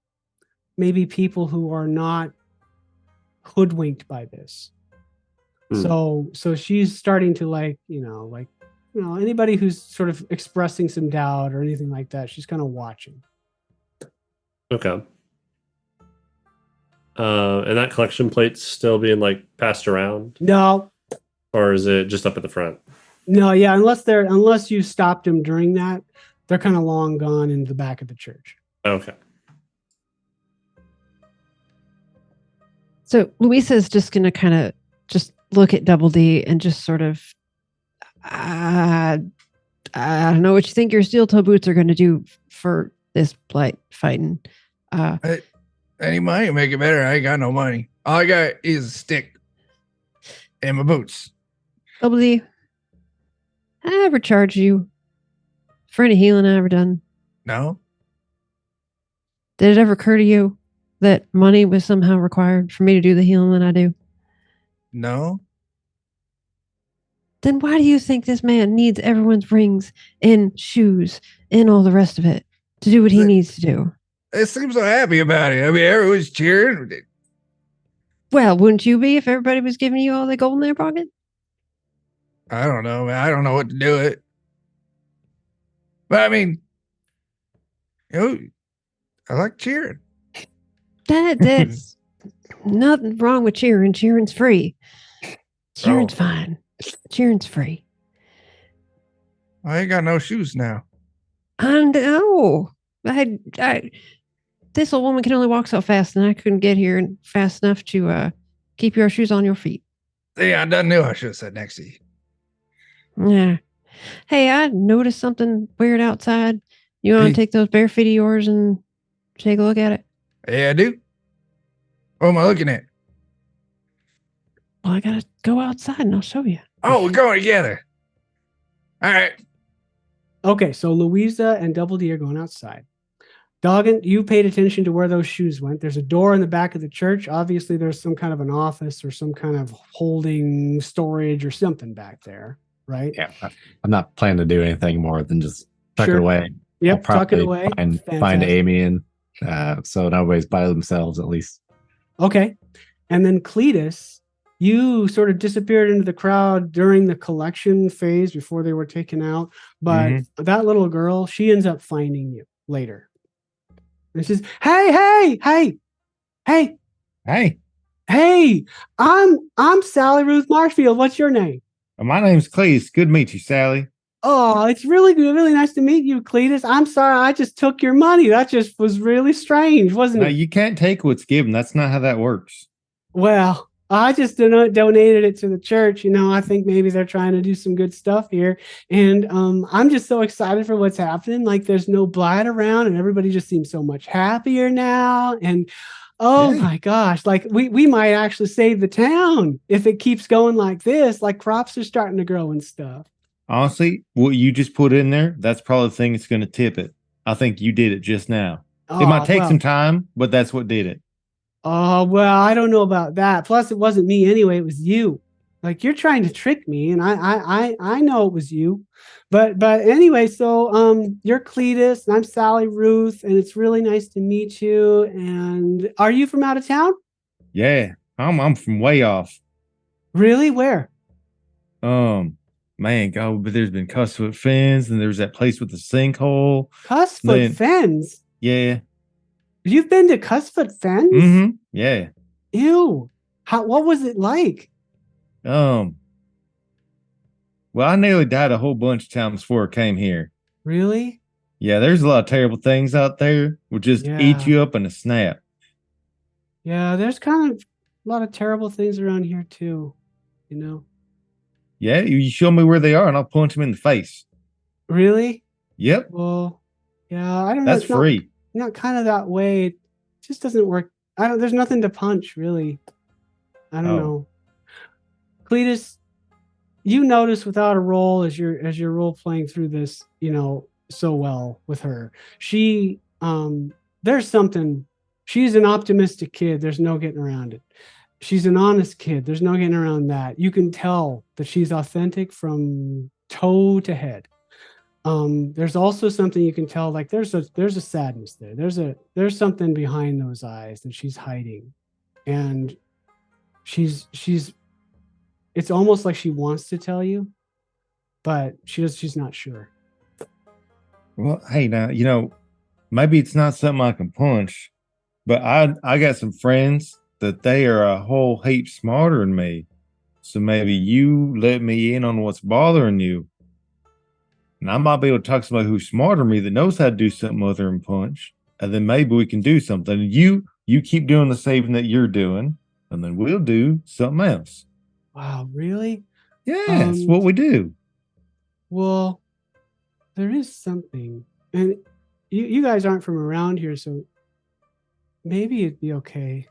people who are not hoodwinked by this. So she's starting to anybody who's sort of expressing some doubt or anything like that, she's kind of watching. Okay. And that collection plate's still being like passed around, No, or is it just up at the front? no, yeah, unless you stopped them during that, they're kind of long gone in the back of the church. Okay. So Louisa is just going to kind of just look at Double D and just sort of, I don't know what you think your steel toe boots are going to do for this blight fighting. Any money make it better. I ain't got no money. All I got is a stick and my boots. Double D, I ever charge you for any healing I ever done? No. Did it ever occur to you that money was somehow required for me to do the healing that I do? No. Then why do you think this man needs everyone's rings and shoes and all the rest of it to do what he needs to do? It seems so happy about it. I mean, everyone's cheering. Well, wouldn't you be if everybody was giving you all the gold in their pocket? I don't know, man. I don't know what to do with it. But I mean, I like cheering. That's nothing wrong with cheering. Cheering's free. Cheering's Oh. fine. Cheering's free. I ain't got no shoes now. I know. This old woman can only walk so fast, and I couldn't get here fast enough to keep your shoes on your feet. See, I done knew I should have sat next to you. Yeah. Hey, I noticed something weird outside. You want to take those bare feet of yours and take a look at it? Yeah, I do. What am I looking at? Well, I gotta go outside and I'll show you. Oh, we're going together. All right. Okay, so Louisa and Double D are going outside. Doggin, you paid attention to where those shoes went. There's a door in the back of the church. Obviously, there's some kind of an office or some kind of holding storage or something back there, right? Yeah, I'm not planning to do anything more than just tuck Sure. it away. Yep, I'll tuck it probably away. Find Fantastic. Amian, so nobody's by themselves at least. Okay. And then Cletus, you sort of disappeared into the crowd during the collection phase before they were taken out. But that little girl, she ends up finding you later. And she's, hey, I'm Sally Ruth Marshfield. What's your name? My name's Cletus. Good to meet you, Sally. Oh, it's really good. Really nice to meet you, Cletus. I'm sorry, I just took your money. That just was really strange, wasn't No, it? you can't take what's given. That's not how that works. Well, I just donated it to the church. You know, I think maybe they're trying to do some good stuff here. And I'm just so excited for what's happening. Like there's no blight around and everybody just seems so much happier now. And oh my gosh, like we might actually save the town if it keeps going like this. Like crops are starting to grow and stuff. Honestly, what you just put in there, that's probably the thing that's going to tip it. I think you did it just now. It might take some time, but that's what did it. Oh, well, I don't know about that. Plus, it wasn't me anyway. It was you. Like you're trying to trick me, and I know it was you. But anyway, so you're Cletus, and I'm Sally Ruth, and it's really nice to meet you. And are you from out of town? Yeah, I'm from way off. Really? Where? Man, God, but there's been Cussfoot Fens, and there's that place with the sinkhole. Cussfoot Fens? Yeah. You've been to Cussfoot Fens? Mm-hmm. Yeah. Ew. What was it like? Well, I nearly died a whole bunch of times before I came here. Really? Yeah, there's a lot of terrible things out there. Will just eat you up in a snap. Yeah, there's kind of a lot of terrible things around here too, you know. Yeah, you show me where they are and I'll punch them in the face. Really? Yep. Well, yeah, I don't know. That's free. Not kind of that way. It just doesn't work. There's nothing to punch, really. I don't know. Cletus, you notice without a roll as you're role playing through this, you know, so well with her. She there's something. She's an optimistic kid. There's no getting around it. She's an honest kid. There's no getting around that. You can tell that she's authentic from toe to head. There's also something you can tell, like there's a sadness there. There's something behind those eyes that she's hiding. And she's it's almost like she wants to tell you, but she's not sure. Well, hey, now, you know, maybe it's not something I can punch, but I got some friends that they are a whole heap smarter than me. So maybe you let me in on what's bothering you. And I might be able to talk to somebody who's smarter than me that knows how to do something other than punch. And then maybe we can do something. You keep doing the saving that you're doing, and then we'll do something else. Wow, really? Yeah, that's what we do. Well, there is something. And you guys aren't from around here, so maybe it'd be okay.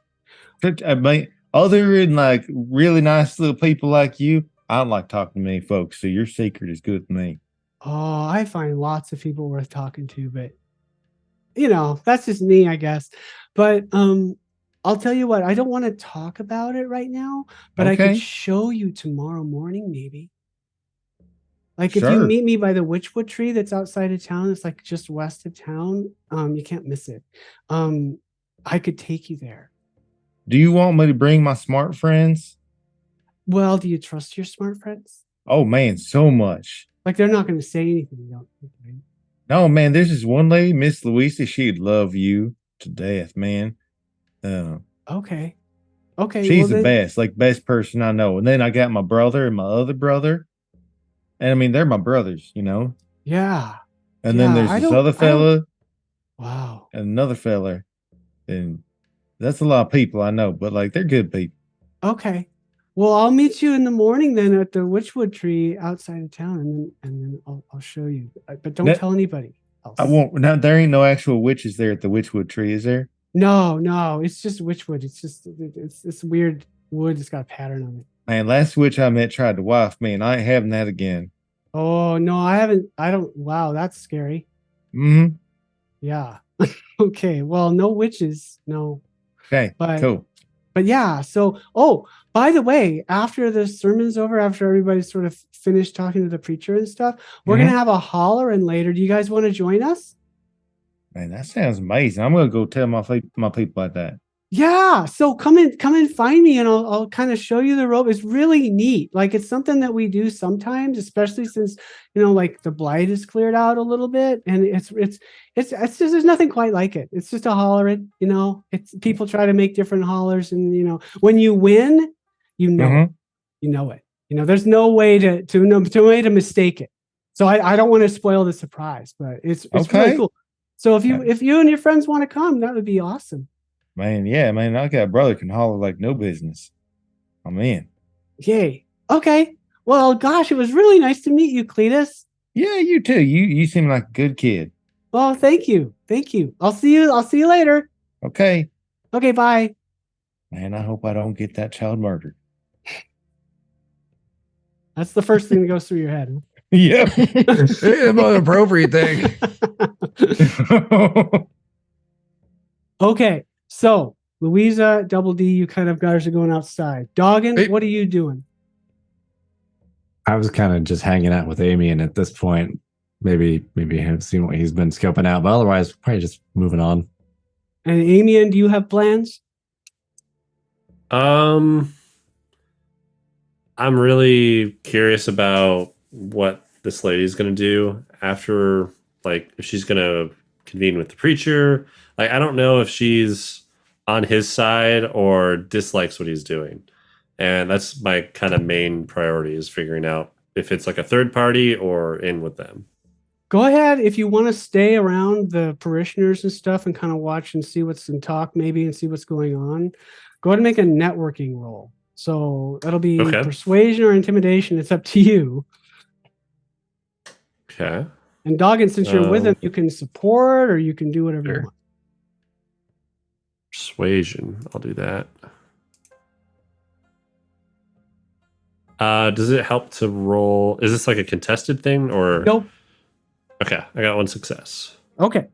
I mean, other than like really nice little people like you, I don't like talking to many folks. So your secret is good to me. Oh, I find lots of people worth talking to, but you know, that's just me, I guess. But I'll tell you what, I don't want to talk about it right now, but I could show you tomorrow morning, maybe. Like if you meet me by the witchwood tree that's outside of town, it's like just west of town, you can't miss it. I could take you there. Do you want me to bring my smart friends? Well, do you trust your smart friends? Oh man, so much. Like they're not going to say anything. Right? No, man, there's this one lady, Miss Louisa. She'd love you to death, man. Okay. Okay. She's well, the then, best, like best person I know. And then I got my brother and my other brother. And I mean, they're my brothers, you know. yeah. And then Yeah, there's this other fella Wow. and another fella. And that's a lot of people I know, but like they're good people. Okay. Well, I'll meet you in the morning then at the witchwood tree outside of town, and then I'll show you. But don't That- tell anybody else. I won't. Now there ain't no actual witches there at the Witchwood tree, is there? No, it's just witchwood. It's just it's weird wood. It's got a pattern on it. Man, last witch I met tried to wife me, and I ain't having that again. Oh no, I haven't. I don't. Wow, that's scary. Mm-hmm. Yeah. Okay. Well, no witches. No. Okay, But cool. But yeah, so oh, by the way, after the sermon's over, after everybody's sort of finished talking to the preacher and stuff, we're gonna have a holler in later. Do you guys want to join us? Man, that sounds amazing. I'm gonna go tell my people about that. Yeah, so come and find me, and I'll kind of show you the rope. It's really neat. Like it's something that we do sometimes, especially since like the blight is cleared out a little bit, and it's just there's nothing quite like it. It's just a hollering, It's people try to make different hollers, and when you win, you know it. You know it. There's no way to mistake it. So I don't want to spoil the surprise, but it's really Okay. cool. So if you and your friends want to come, that would be awesome. Man, yeah, man, I got a brother can holler like no business. I'm in. Yay. Okay. Well, gosh, it was really nice to meet you, Cletus. Yeah, you too. You seem like a good kid. Well, thank you. Thank you. I'll see you later. Okay. Okay, bye. Man, I hope I don't get that child murdered. That's the first thing that goes through your head. Yep. It's the most appropriate thing. Okay. So, Louisa, Double D, you kind of guys are going outside. Doggin, Hey. what are you doing? I was kind of just hanging out with Amian at this point. Maybe have seen what he's been scoping out, but otherwise, probably just moving on. And Amian, do you have plans? I'm really curious about what this lady's going to do after, like, if she's going to convene with the preacher. Like, I don't know if she's on his side or dislikes what he's doing. And that's my kind of main priority, is figuring out if it's like a third party or in with them. Go ahead if you want to stay around the parishioners and stuff and kind of watch and see what's in talk maybe and see what's going on. Go ahead and make a networking roll. So that'll be Okay. persuasion or intimidation. It's up to you. Okay. And Doggin, since you're with him, you can support or you can do whatever you Sure. want. Persuasion. I'll do that. Does it help to roll? Is this like a contested thing or? Nope. Okay, I got one success. Okay.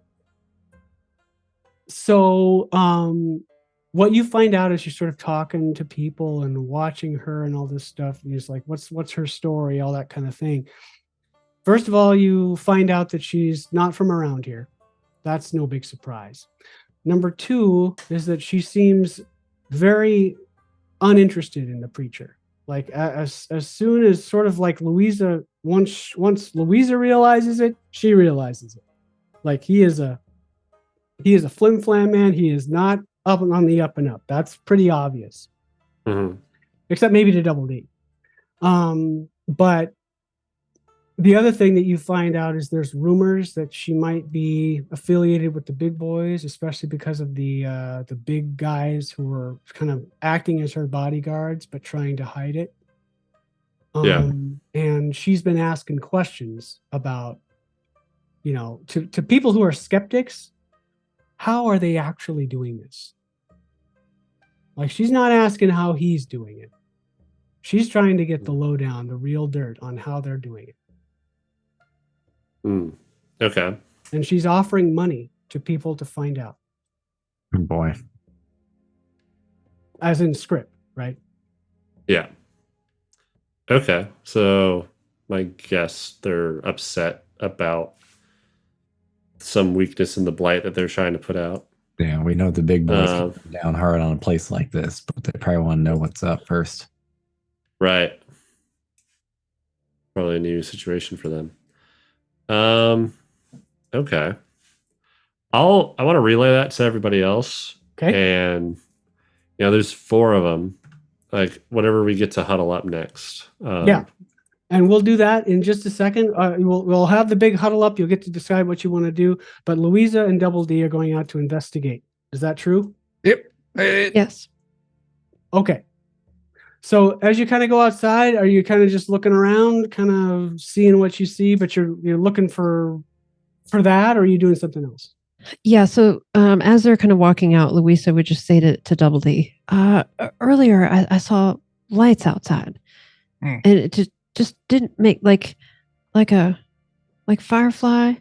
So what you find out as you're sort of talking to people and watching her and all this stuff, and you're just like, what's her story, all that kind of thing. First of all, you find out that she's not from around here. That's no big surprise. Number two is that she seems very uninterested in the preacher. Like as soon as sort of like Louisa, once Louisa realizes it, she realizes it. Like he is a flim flam man. He is not up and on the up and up. That's pretty obvious. Mm-hmm. Except maybe to Double D. But the other thing that you find out is there's rumors that she might be affiliated with the big boys, especially because of the big guys who were kind of acting as her bodyguards but trying to hide it. And she's been asking questions about, to people who are skeptics, how are they actually doing this? Like, she's not asking how he's doing it. She's trying to get the lowdown, the real dirt on how they're doing it. Okay. And she's offering money to people to find out. Oh boy. As in script, right? Yeah. Okay. So I guess they're upset about some weakness in the blight that they're trying to put out. Yeah, we know the big boys come down hard on a place like this, but they probably want to know what's up first. Right. Probably a new situation for them. Okay. I want to relay that to everybody else. Okay. And Yeah, there's 4 of them. Like whatever we get to huddle up next. Yeah. And we'll do that in just a second. We'll have the big huddle up. You'll get to decide what you want to do. But Louisa and Double D are going out to investigate. Is that true? Yep. Yes. Okay. So as you kind of go outside, are you kind of just looking around, kind of seeing what you see, but you're looking for that, or are you doing something else? Yeah. So as they're kind of walking out, Louisa would just say to Double D, earlier I saw lights outside, and it just didn't make like Firefly,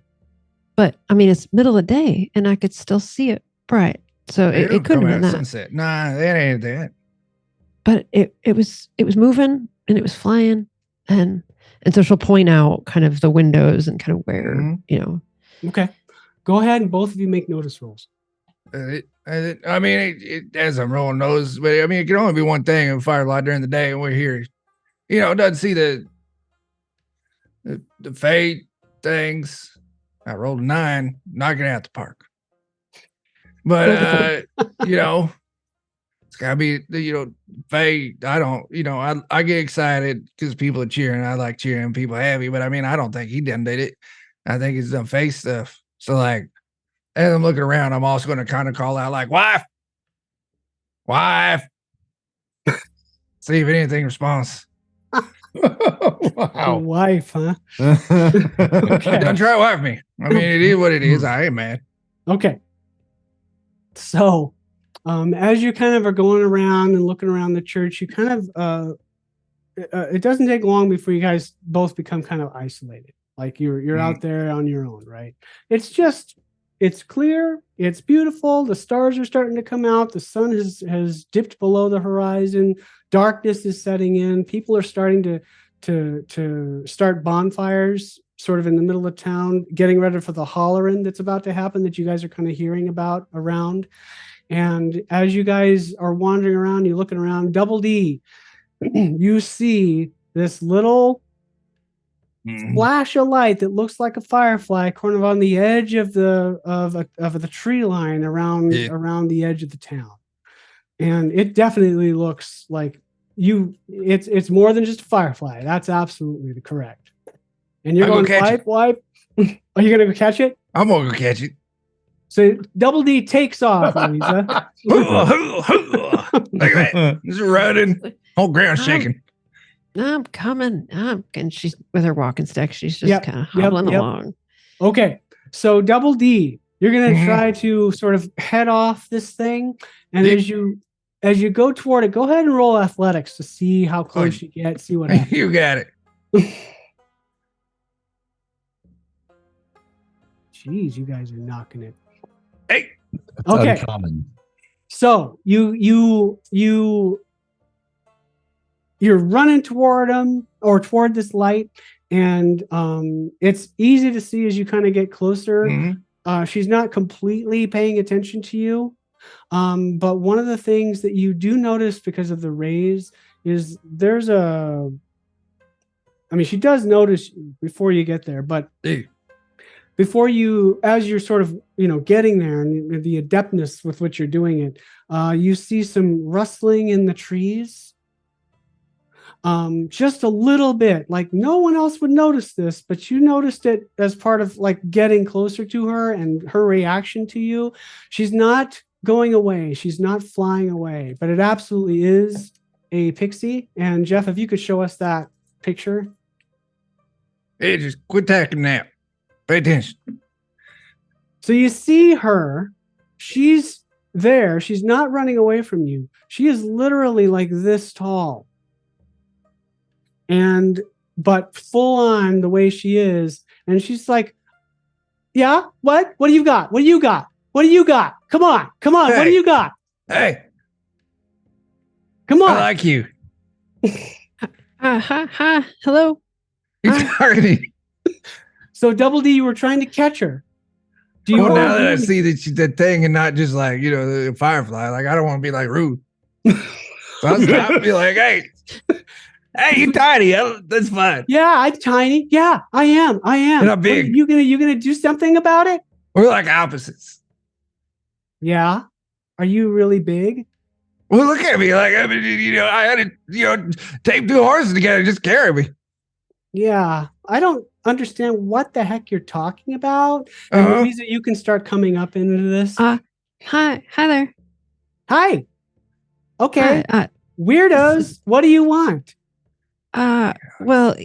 but I mean it's middle of the day and I could still see it bright. So it couldn't have been that. Sunset. Nah, that ain't that. But it was moving and it was flying, and so she'll point out kind of the windows and kind of where Okay. Go ahead and both of you make notice rolls. I mean, as I'm rolling those, but I mean, it can only be one thing in Firelight during the day, and we're here. It doesn't see the fade things. I rolled a 9, knocking it out the park. But it's gotta be fade. I don't, I get excited because people are cheering. I like cheering people happy, but I mean, I don't think he done did it. I think he's done face stuff. So like, as I'm looking around, I'm also going to kind of call out like, wife, see if anything responds. Wow. Wife, huh? Okay. Don't try to wife me. I mean, it is what it is. I ain't mad. Okay. So, as you kind of are going around and looking around the church, you kind of, it doesn't take long before you guys both become kind of isolated. Like you're out there on your own, right? It's clear, it's beautiful. The stars are starting to come out. The sun has dipped below the horizon. Darkness is setting in. People are starting to start bonfires sort of in the middle of town, getting ready for the hollering that's about to happen that you guys are kind of hearing about around. And as you guys are wandering around, you're looking around, Double D, you see this little flash of light that looks like a firefly kind of on the edge of the tree line around the edge of the town. And it definitely looks like it's more than just a firefly. That's absolutely correct. And you're going to wipe. Are you going to go catch it? I'm going to go catch it. So Double D takes off, Louisa. Look at that. It's running. Whole ground shaking. I'm coming. And she's with her walking stick. She's just kind of hobbling along. Okay. So Double D, you're going to try to sort of head off this thing. And as you go toward it, go ahead and roll athletics to see how close you get. See what happens. You got it. Jeez, you guys are knocking it. Hey. Okay. Uncommon. So you're running toward them or toward this light, and it's easy to see as you kind of get closer. She's not completely paying attention to you, but one of the things that you do notice because of the rays is she does notice before you get there, but before as you're sort of getting there and the adeptness with which you're doing it, you see some rustling in the trees. Just a little bit, like no one else would notice this, but you noticed it as part of like getting closer to her and her reaction to you. She's not going away. She's not flying away, but it absolutely is a pixie. And Jeff, if you could show us that picture. Hey, just quit tacking now. Pay attention. So you see her. She's there. She's not running away from you. She is literally like this tall. But full on the way she is. And she's like, yeah, what? What do you got? What do you got? What do you got? Come on. Hey. What do you got? Hey. Come on. I like you. Hi. Hello. You talking to me? So Double D, you were trying to catch her. Do you now that I see that she's that thing and not just like, the firefly, like I don't want to be like rude. So I'll stop and be like, hey, you tiny. That's fine. Yeah, I'm tiny. Yeah, I am. And I'm big. You gonna do something about it? We're like opposites. Yeah. Are you really big? Well, look at me. Like, I mean, I had to, tape 2 horses together. Just carry me. Yeah, I don't understand what the heck you're talking about. And Louisa, you can start coming up into this. Hi there. Hi. Okay. Hi, Weirdos, what do you want? well,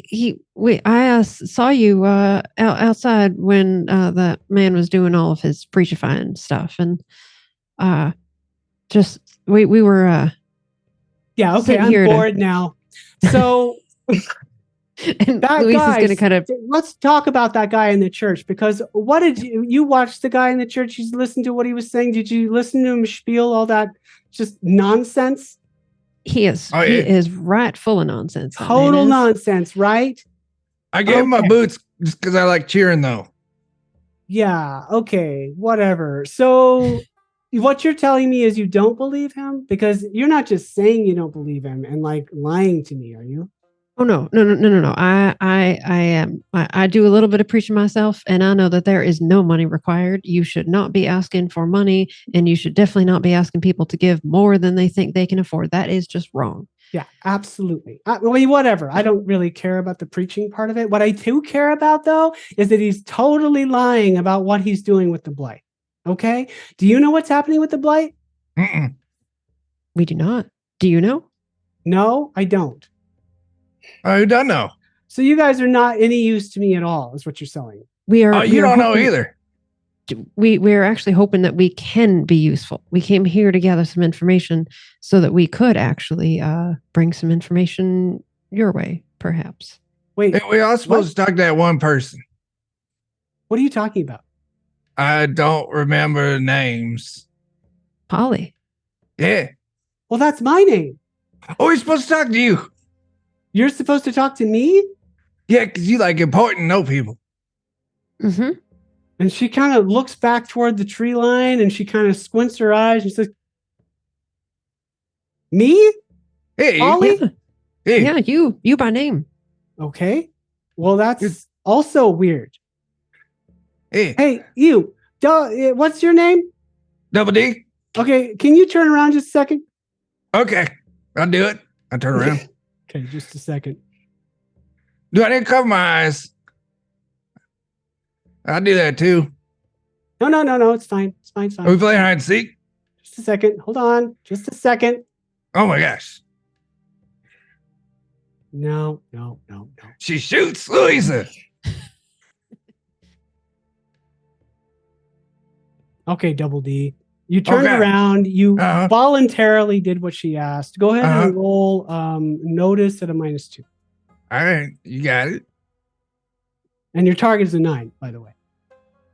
I saw you outside when that man was doing all of his preachifying stuff, and just we were Yeah, okay, sitting I'm here bored now. So and that Luis guy, is going to kind of let's talk about that guy in the church, because what did you watch the guy in the church? You listened to what he was saying. Did you listen to him spiel all that just nonsense? he is right full of nonsense. that Total man is. nonsense, right? I gave him my Okay. boots just because I like cheering, though. Yeah, okay, whatever. So what you're telling me is you don't believe him? Because you're not just saying you don't believe him and like lying to me, are you? Oh no. I do a little bit of preaching myself, and I know that there is no money required. You should not be asking for money, and you should definitely not be asking people to give more than they think they can afford. That is just wrong. Yeah, absolutely. Whatever. I don't really care about the preaching part of it. What I do care about, though, is that he's totally lying about what he's doing with the blight. Okay? Do you know what's happening with the blight? Mm-mm. We do not. Do you know? No, I don't. Oh, who doesn't know? So you guys are not any use to me at all, is what you're saying. We are. Oh, we you are don't know hoping- either. We're actually hoping that we can be useful. We came here to gather some information so that we could actually bring some information your way, perhaps. Wait, Hey, we all supposed to talk to that one person. what are you talking about? I don't remember the names. Polly. Yeah. Well, that's my name. Oh, we're supposed to talk to you. You're supposed to talk to me? Yeah, because you like important to know people. Mm-hmm. And she kind of looks back toward the tree line and she kind of squints her eyes and says, me? Hey, Ollie? Yeah. hey. Yeah, you by name. Okay. Well, that's also weird. Hey, Hey, you. What's your name? Double D. Okay. Can you turn around just a second? Okay, I'll do it. I turn around. Okay, just a second. Do I need to cover my eyes? I'll do that too. No. It's fine. It's fine. It's Are we fine. playing hide and seek? Just a second. Hold on. Just a second. Oh my gosh. No. She shoots Louisa. Okay, Double D. You turned Okay. around. You Uh-huh. voluntarily did what she asked. Go ahead Uh-huh. and roll notice at a -2. All right, you got it. And your target is a 9, by the way.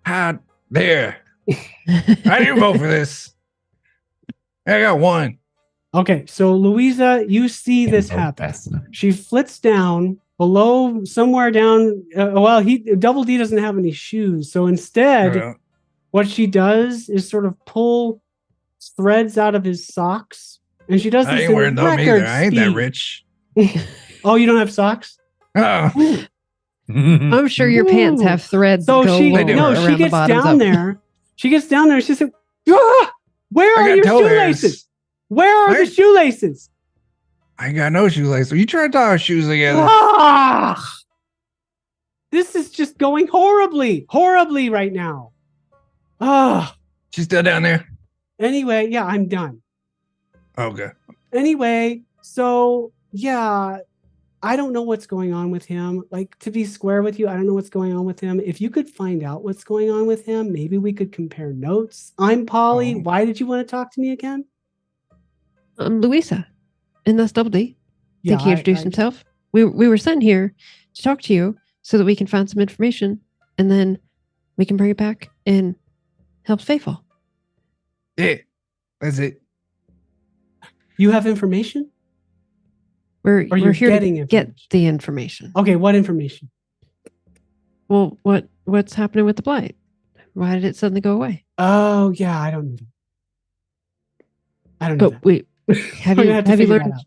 How dare. I didn't vote for this. I got 1. Okay, so Louisa, you see this happen. Fast enough. She flits down below, somewhere down. Double D doesn't have any shoes, so instead, Well, what she does is sort of pull threads out of his socks, and she does I this ain't in wearing them record either. I ain't that speed. rich. Oh, you don't have socks? Oh, I'm sure your pants Ooh. have threads. So go she around she the gets bottoms down up. there. She gets down there. She says, "Ah, where I are got your toe hairs. shoelaces? Where are the Right? shoelaces?" I ain't got no shoelaces. Are you trying to tie our shoes together? Ah! This is just going horribly right now. Ah. She's still down there? Anyway, yeah, I'm done. Okay. Anyway, so yeah, I don't know what's going on with him. Like, to be square with you, I don't know what's going on with him. If you could find out what's going on with him, maybe we could compare notes. I'm Polly. Oh. Why did you want to talk to me again? Louisa, and that's Double D. Yeah, Think he introduced himself. We were sent here to talk to you so that we can find some information, and then we can bring it back and help Faithful. Yeah, that's it. You have information? Or We're you're here getting to get information? the information. Okay, what information? Well, what's happening with the blight? Why did it suddenly go away? Oh, yeah, I don't know. I don't know. But wait, have We're you gonna have to have you figure that learned? out.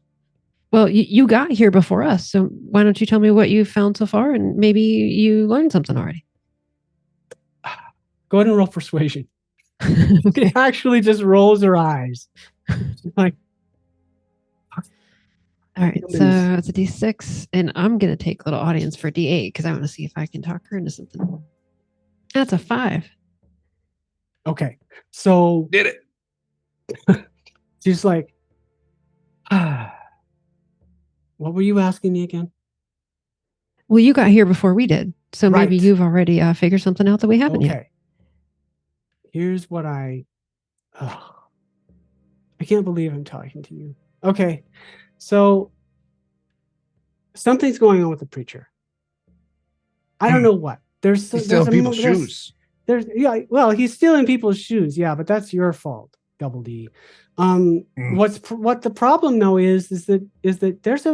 Well, you got here before us, so why don't you tell me what you found so far, and maybe you learned something already. Go ahead and roll persuasion. Okay. She actually just rolls her eyes. She's like, All right, so humans. it's a D6, and I'm gonna take little audience for D8 because I want to see if I can talk her into something. That's a 5. Okay, so Did it. she's like, what were you asking me again? Well, you got here before we did, so maybe Right. you've already figured something out that we haven't yet. Okay. Here's what I can't believe I'm talking to you. Okay. So something's going on with the preacher. I don't know what. He's stealing people's shoes. Yeah, well, he's stealing people's shoes. Yeah, but that's your fault, Double D. What the problem though is that there's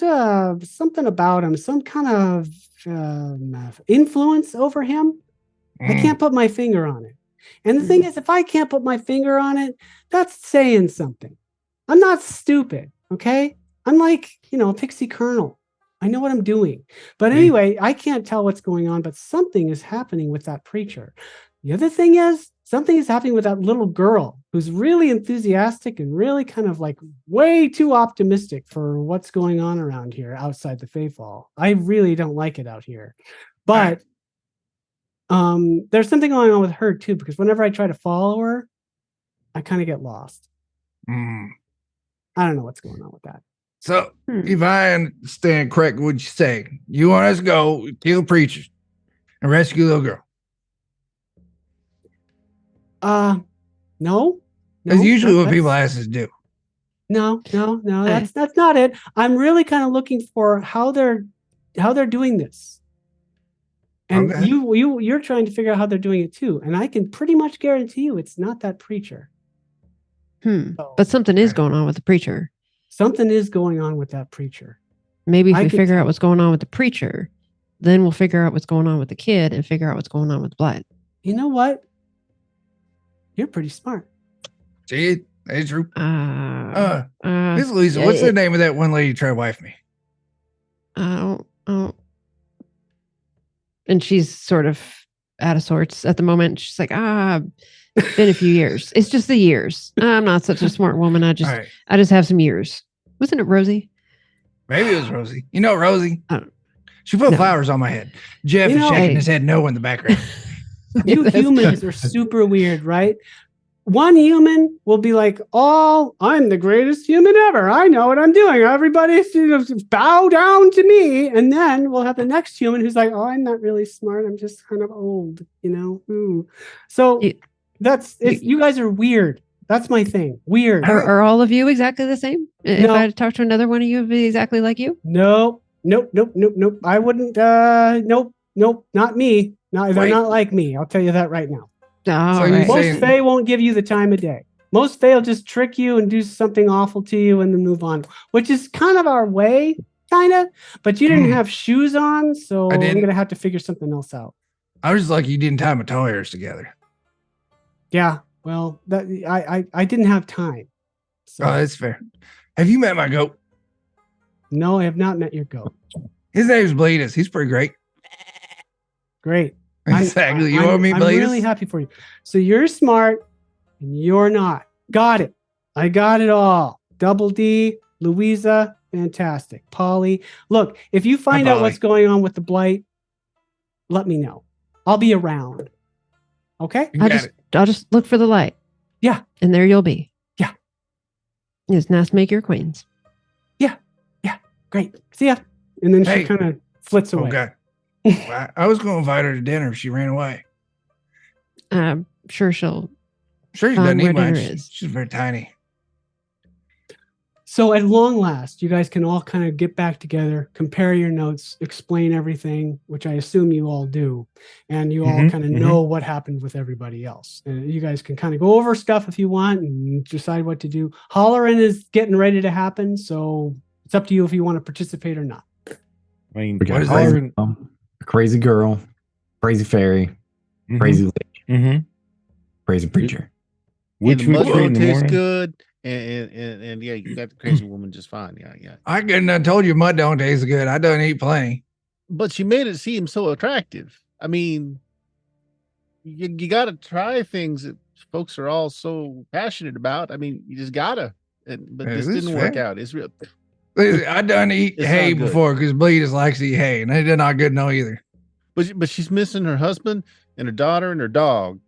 a something about him, some kind of influence over him. I can't put my finger on it. And the thing is, if I can't put my finger on it, that's saying something. I'm not stupid, okay? I'm like, a pixie kernel. I know what I'm doing. But anyway, I can't tell what's going on, but something is happening with that preacher. The other thing is, something is happening with that little girl who's really enthusiastic and really kind of like way too optimistic for what's going on around here outside the Fayfall. I really don't like it out here. But there's something going on with her too, because whenever I try to follow her, I kind of get lost. I don't know what's going on with that. So, if I understand correct, what you say, you want us to go kill preachers and rescue the little girl? No. That's usually what people ask us to do. No. That's not it. I'm really kind of looking for how they're doing this. And Okay. you're trying to figure out how they're doing it too. And I can pretty much guarantee you it's not that preacher. So, But something is going on with the preacher. something is going on with that preacher. Maybe if I we can figure out tell. what's going on with the preacher, then we'll figure out what's going on with the kid and figure out what's going on with the blight. You know what? You're pretty smart. See, that's true. Uh, Miss Lisa, what's the name of that one lady who tried to wife me? I don't. And she's sort of out of sorts at the moment. She's like, been a few years. It's just the years. I'm not such a smart woman. I just have some years. Wasn't it Rosie? Maybe it was Rosie. You know Rosie? Oh, She put no. flowers on my head. Jeff You is know- shaking Hey. his head no in the background. You humans are super weird, right? One human will be like, "Oh, I'm the greatest human ever. I know what I'm doing. Everybody bow down to me." And then we'll have the next human who's like, "Oh, I'm not really smart. I'm just kind of old, Ooh. So you guys are weird. That's my thing. Weird. Are all of you exactly the same? If No. I talked to another one of you, it'd be exactly like you? Nope. I wouldn't. Nope. Not me. No, they're Wait. not like me. I'll tell you that right now. All you right. say- Most Fae won't give you the time of day. Most Fae will just trick you and do something awful to you and then move on, which is kind of our way, but you didn't have shoes on, so I I'm didn't. going to have to figure something else out. I was just like, you didn't tie my toe hairs together. Yeah, well, I didn't have time. So, Oh, that's fair. Have you met my goat? no, I have not met your goat. His name's Bleedus. He's pretty great. Great. Exactly. You want me, I'm Bleedus? really happy for you. So you're smart and you're not. Got it. I got it all. Double D, Louisa, fantastic. Polly, look, if you find out Polly. what's going on with the blight, let me know. I'll be around. Okay? You got it. I'll just look for the light. Yeah. And there you'll be. Yeah. It's nice to make your acquaintance. Great. See ya. And then Hey. she kind of flits away. Okay. I was going to invite her to dinner if she ran away. I'm sure she'll. Sure, she doesn't Where eat dinner much. is. She's very tiny. So at long last, you guys can all kind of get back together, compare your notes, explain everything, which I assume you all do. And you all kind of know what happened with everybody else. And you guys can kind of go over stuff if you want and decide what to do. Hollering is getting ready to happen. So it's up to you if you want to participate or not. I mean, We got What is Holler- a crazy girl, crazy fairy, crazy lady, Mhm. crazy preacher. Which And the would mushroom in the tastes morning? good, and yeah, you got the crazy woman just fine. Yeah. I couldn't have told you mud don't taste good. I don't eat plenty. But she made it seem so attractive. I mean, you got to try things that folks are all so passionate about. I mean, you just gotta. But Yeah, this this is didn't work fair. out. It's real. I done eat It's hay not good. before because Bleeders likes to eat hay, and they're not good no either. But she's missing her husband and her daughter and her dog.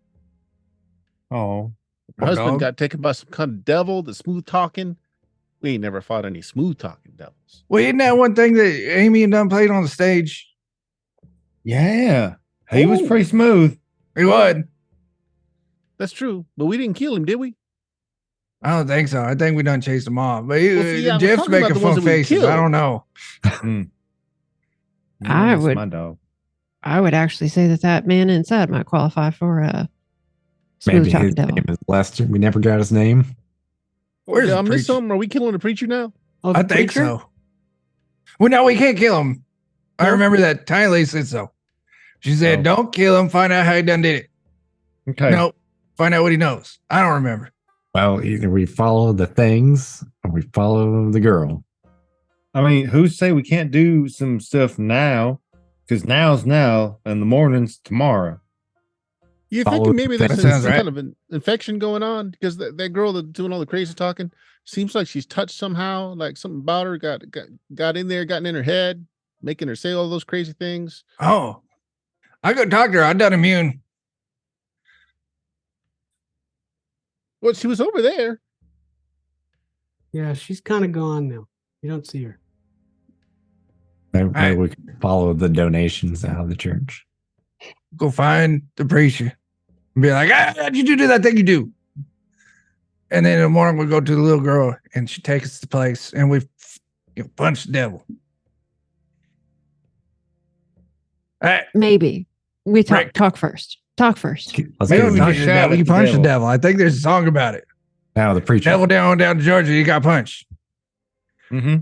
Oh, Her Poor husband dog. got taken by some kind of devil that's smooth talking. We ain't never fought any smooth talking devils. Well, isn't that one thing that Amy and done played on the stage? yeah. He was Ooh. pretty smooth. He would. That's true. But we didn't kill him, did we? I don't think so. I think we done chased him off. But Well, see, I was Jeff's talking about making the ones fun that we faces. I killed. don't know. I That's would- my dog. I would actually say that man inside might qualify for smooth Maybe talking his devil. name is Lester. We never got his name. Where's Did I the miss preacher? something? Are we killing the preacher now? Oh, I the think preacher? so. Well, no, we can't kill him. I No? remember that Tiny Lady said so. She said, Oh. "Don't kill him. Find out how he done did it." Okay. No, find out what he knows. I don't remember. Well, either we follow the things or we follow the girl. I mean, who say we can't do some stuff now? Because now's now and the morning's tomorrow. You're Follow thinking maybe there's that some sounds right. kind of an infection going on because that girl that's doing all the crazy talking seems like she's touched somehow, like something about her got in there, gotten in her head, making her say all those crazy things. Oh, I go talk to her. I done immune. Well, she was over there. Yeah, she's kind of gone now. You don't see her. Maybe Right. we can follow the donations out of the church. Go find the preacher and be like, how'd you do that thing you do? And then in the morning we go to the little girl and she takes us to the place and we punch the devil. All right. Maybe we Right. talk first. Talk first. Let's Maybe get we his can name. do that. We can punch the devil. I think there's a song about it. Now the preacher. Devil down to Georgia, you got punched. Mm-hmm.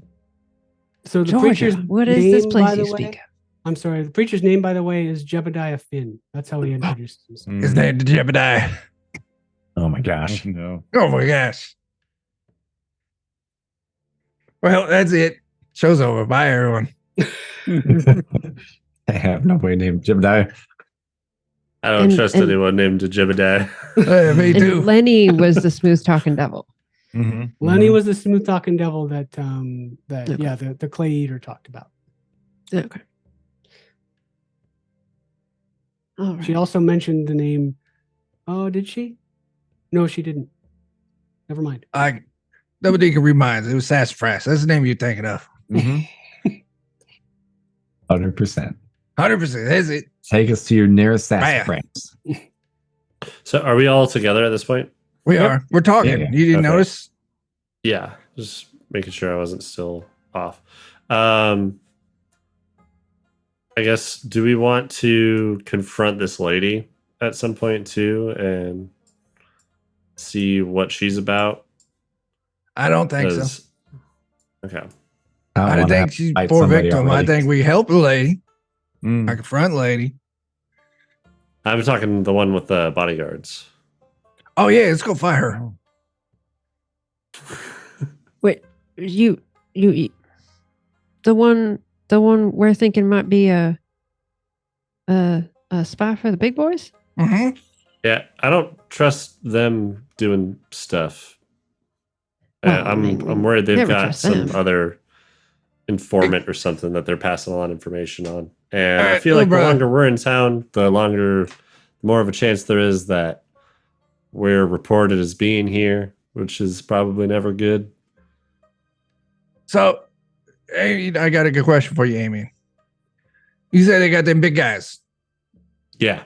So the Georgia, preacher's what is this name, place by the you way- speak of? I'm sorry. The preacher's name, by the way, is Jebediah Finn. That's how he introduces himself. His name to Jebediah. Oh my gosh. No. Oh my gosh. Well, that's it. Show's over. Bye, everyone. I have nobody named Jebediah. I don't And- trust and- anyone named Jebediah. Me too. And Lenny was the smooth talking devil. Mm-hmm. Lenny was the smooth talking devil that Okay. yeah, the clay eater talked about. Okay. All right. She also mentioned the name. Oh, did she? No, she didn't. Never mind. Double D can read minds. It was Sassafras. That's the name you're thinking of. Mm-hmm. 100%. 100%. That's it. Take us to your nearest Bam. sassafras. So are we all together at this point? We Yep. are. We're talking. Yeah. You didn't Okay. notice? Yeah, just making sure I wasn't still off. I guess, do we want to confront this lady at some point too and see what she's about? I don't think so. 'Cause- Okay. I don't don't wanna think have to she's fight poor somebody victim. I already. think we help the lady. Mm. I confront the lady. I'm talking the one with the bodyguards. Oh, yeah. Let's go fight her. Wait, you, the one we're thinking might be a spy for the big boys. Mm-hmm. Yeah, I don't trust them doing stuff. Well, I mean, I'm worried they've never got trust some them. other informant or something that they're passing along information on. And All I right, feel like little the brother. longer we're in town, the more of a chance there is that we're reported as being here, which is probably never good. So, hey, I got a good question for you, Amy. You said they got them big guys. Yeah.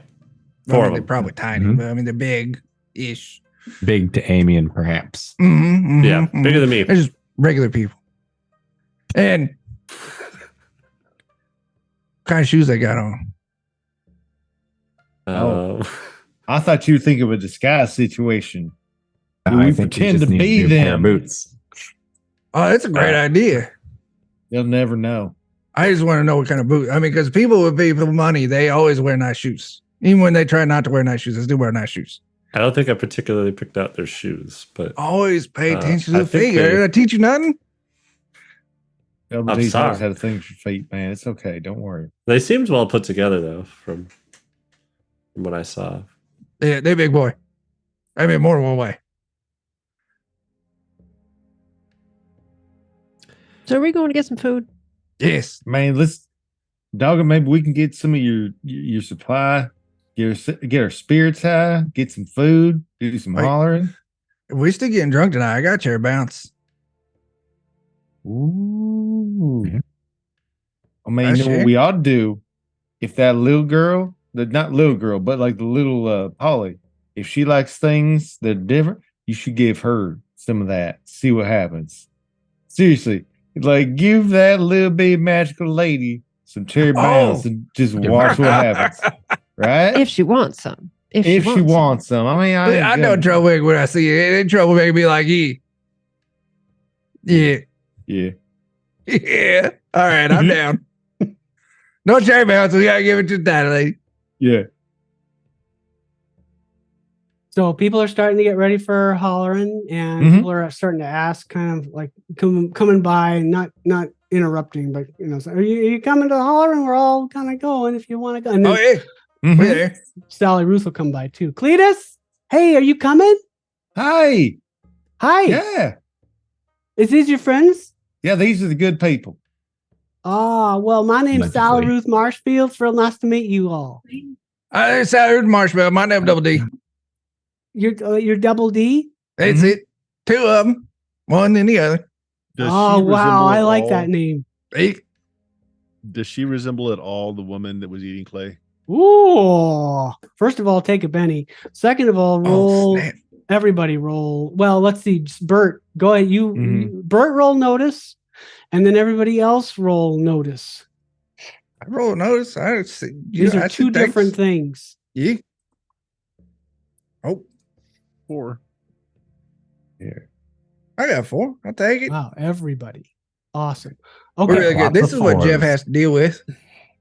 I Four mean, of they're them. probably tiny, Mhm. but I mean, they're big-ish. Big to Amian, perhaps. Mm-hmm, Yeah, bigger than me. They're just regular people. And what kind of shoes they got on? Oh. Uh, I thought you'd think of a disguise situation. No, We I think you pretend just to need a be new pair of them. boots. Oh, that's a great idea. You'll never know. I just want to know what kind of boot. I mean, because people with people money, they always wear nice shoes. Even when they try not to wear nice shoes, they still wear nice shoes. I don't think I particularly picked out their shoes, but Always pay attention to I the think figure. they- Did I teach you nothing? LBD's always sorry. had a thing for feet, man. It's okay. Don't worry. they seemed well put together though, from what I saw. Yeah, they big boy. I mean, more than one way. So are we going to get some food? Yes. Man, let's dog. Maybe we can get some of your supply. Get our spirits high. Get some food. Do some Wait. hollering. We're still getting drunk tonight. I got your bounce. Ooh. I mean, I you know sure. what we ought to do? If that little girl, not little girl, but like the little Polly, if she likes things that are different, you should give her some of that. See what happens. Seriously, like give that little bitty magical lady some cherry bounce and just watch what happens. Right? If she wants some. If she wants some. I mean, I know troublemaker when I see it. Ain't troublemaker be like, yeah. Yeah. Yeah. Yeah. All right, I'm down. No cherry bounce. We gotta give it to that lady. Yeah. So people are starting to get ready for hollering, and Mhm. people are starting to ask, kind of like coming by, and not interrupting, but so, are you coming to hollering? We're all kind of going if you want to go. And then Oh yeah. Mhm. We're there. Sally Ruth will come by too. Cletus, hey, are you coming? Hi. Hi. Yeah. Is these your friends? Yeah, these are the good people. Well, my name's Sally Allegedly. Ruth Marshfield. It's real nice to meet you all. It's Salad Marshmallow. My name Double D. You're Double D? That's Mhm. it. Two of them. One and the other. Does Oh, she wow. resemble I at like all- that name. Hey. Does she resemble at all the woman that was eating clay? Ooh. First of all, take a penny. Second of all, roll. Oh, snap. Everybody roll. Well, let's see. Just Bert, go ahead. Bert, roll notice, and then everybody else roll notice. I roll notice. I see. These are two different things. Yeah. Oh, 4. I got 4. I'll take it. Wow, everybody. Awesome. We're Okay. really good. lots This of is what Jeff fours. has to deal with.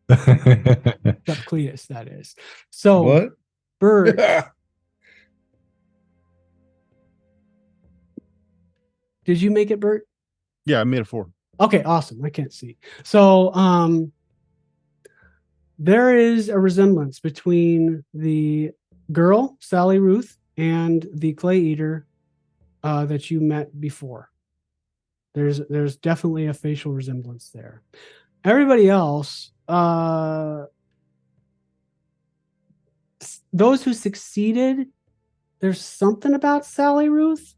Except Cletus, that is. So, What? Bert, did you make it, Bert? Yeah, I made a 4. Okay, awesome. I can't see. So, there is a resemblance between the girl, Sally Ruth, and the clay eater that you met before. There's definitely a facial resemblance there. Everybody else, those who succeeded, there's something about Sally Ruth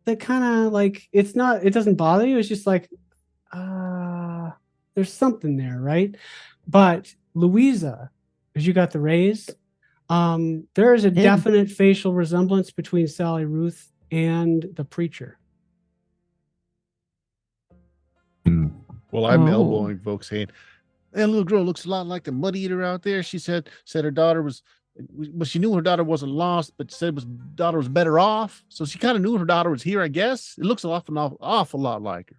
that kind of like it doesn't bother you. It's just like there's something there, right? But Louisa, because you got the raise, there is a definite facial resemblance between Sally Ruth and the preacher. Well, I'm Oh. elbowing folks saying, that little girl looks a lot like the mud eater out there. She said her daughter was, but she knew her daughter wasn't lost, but said daughter was better off. So she kind of knew her daughter was here, I guess. It looks an awful lot like her.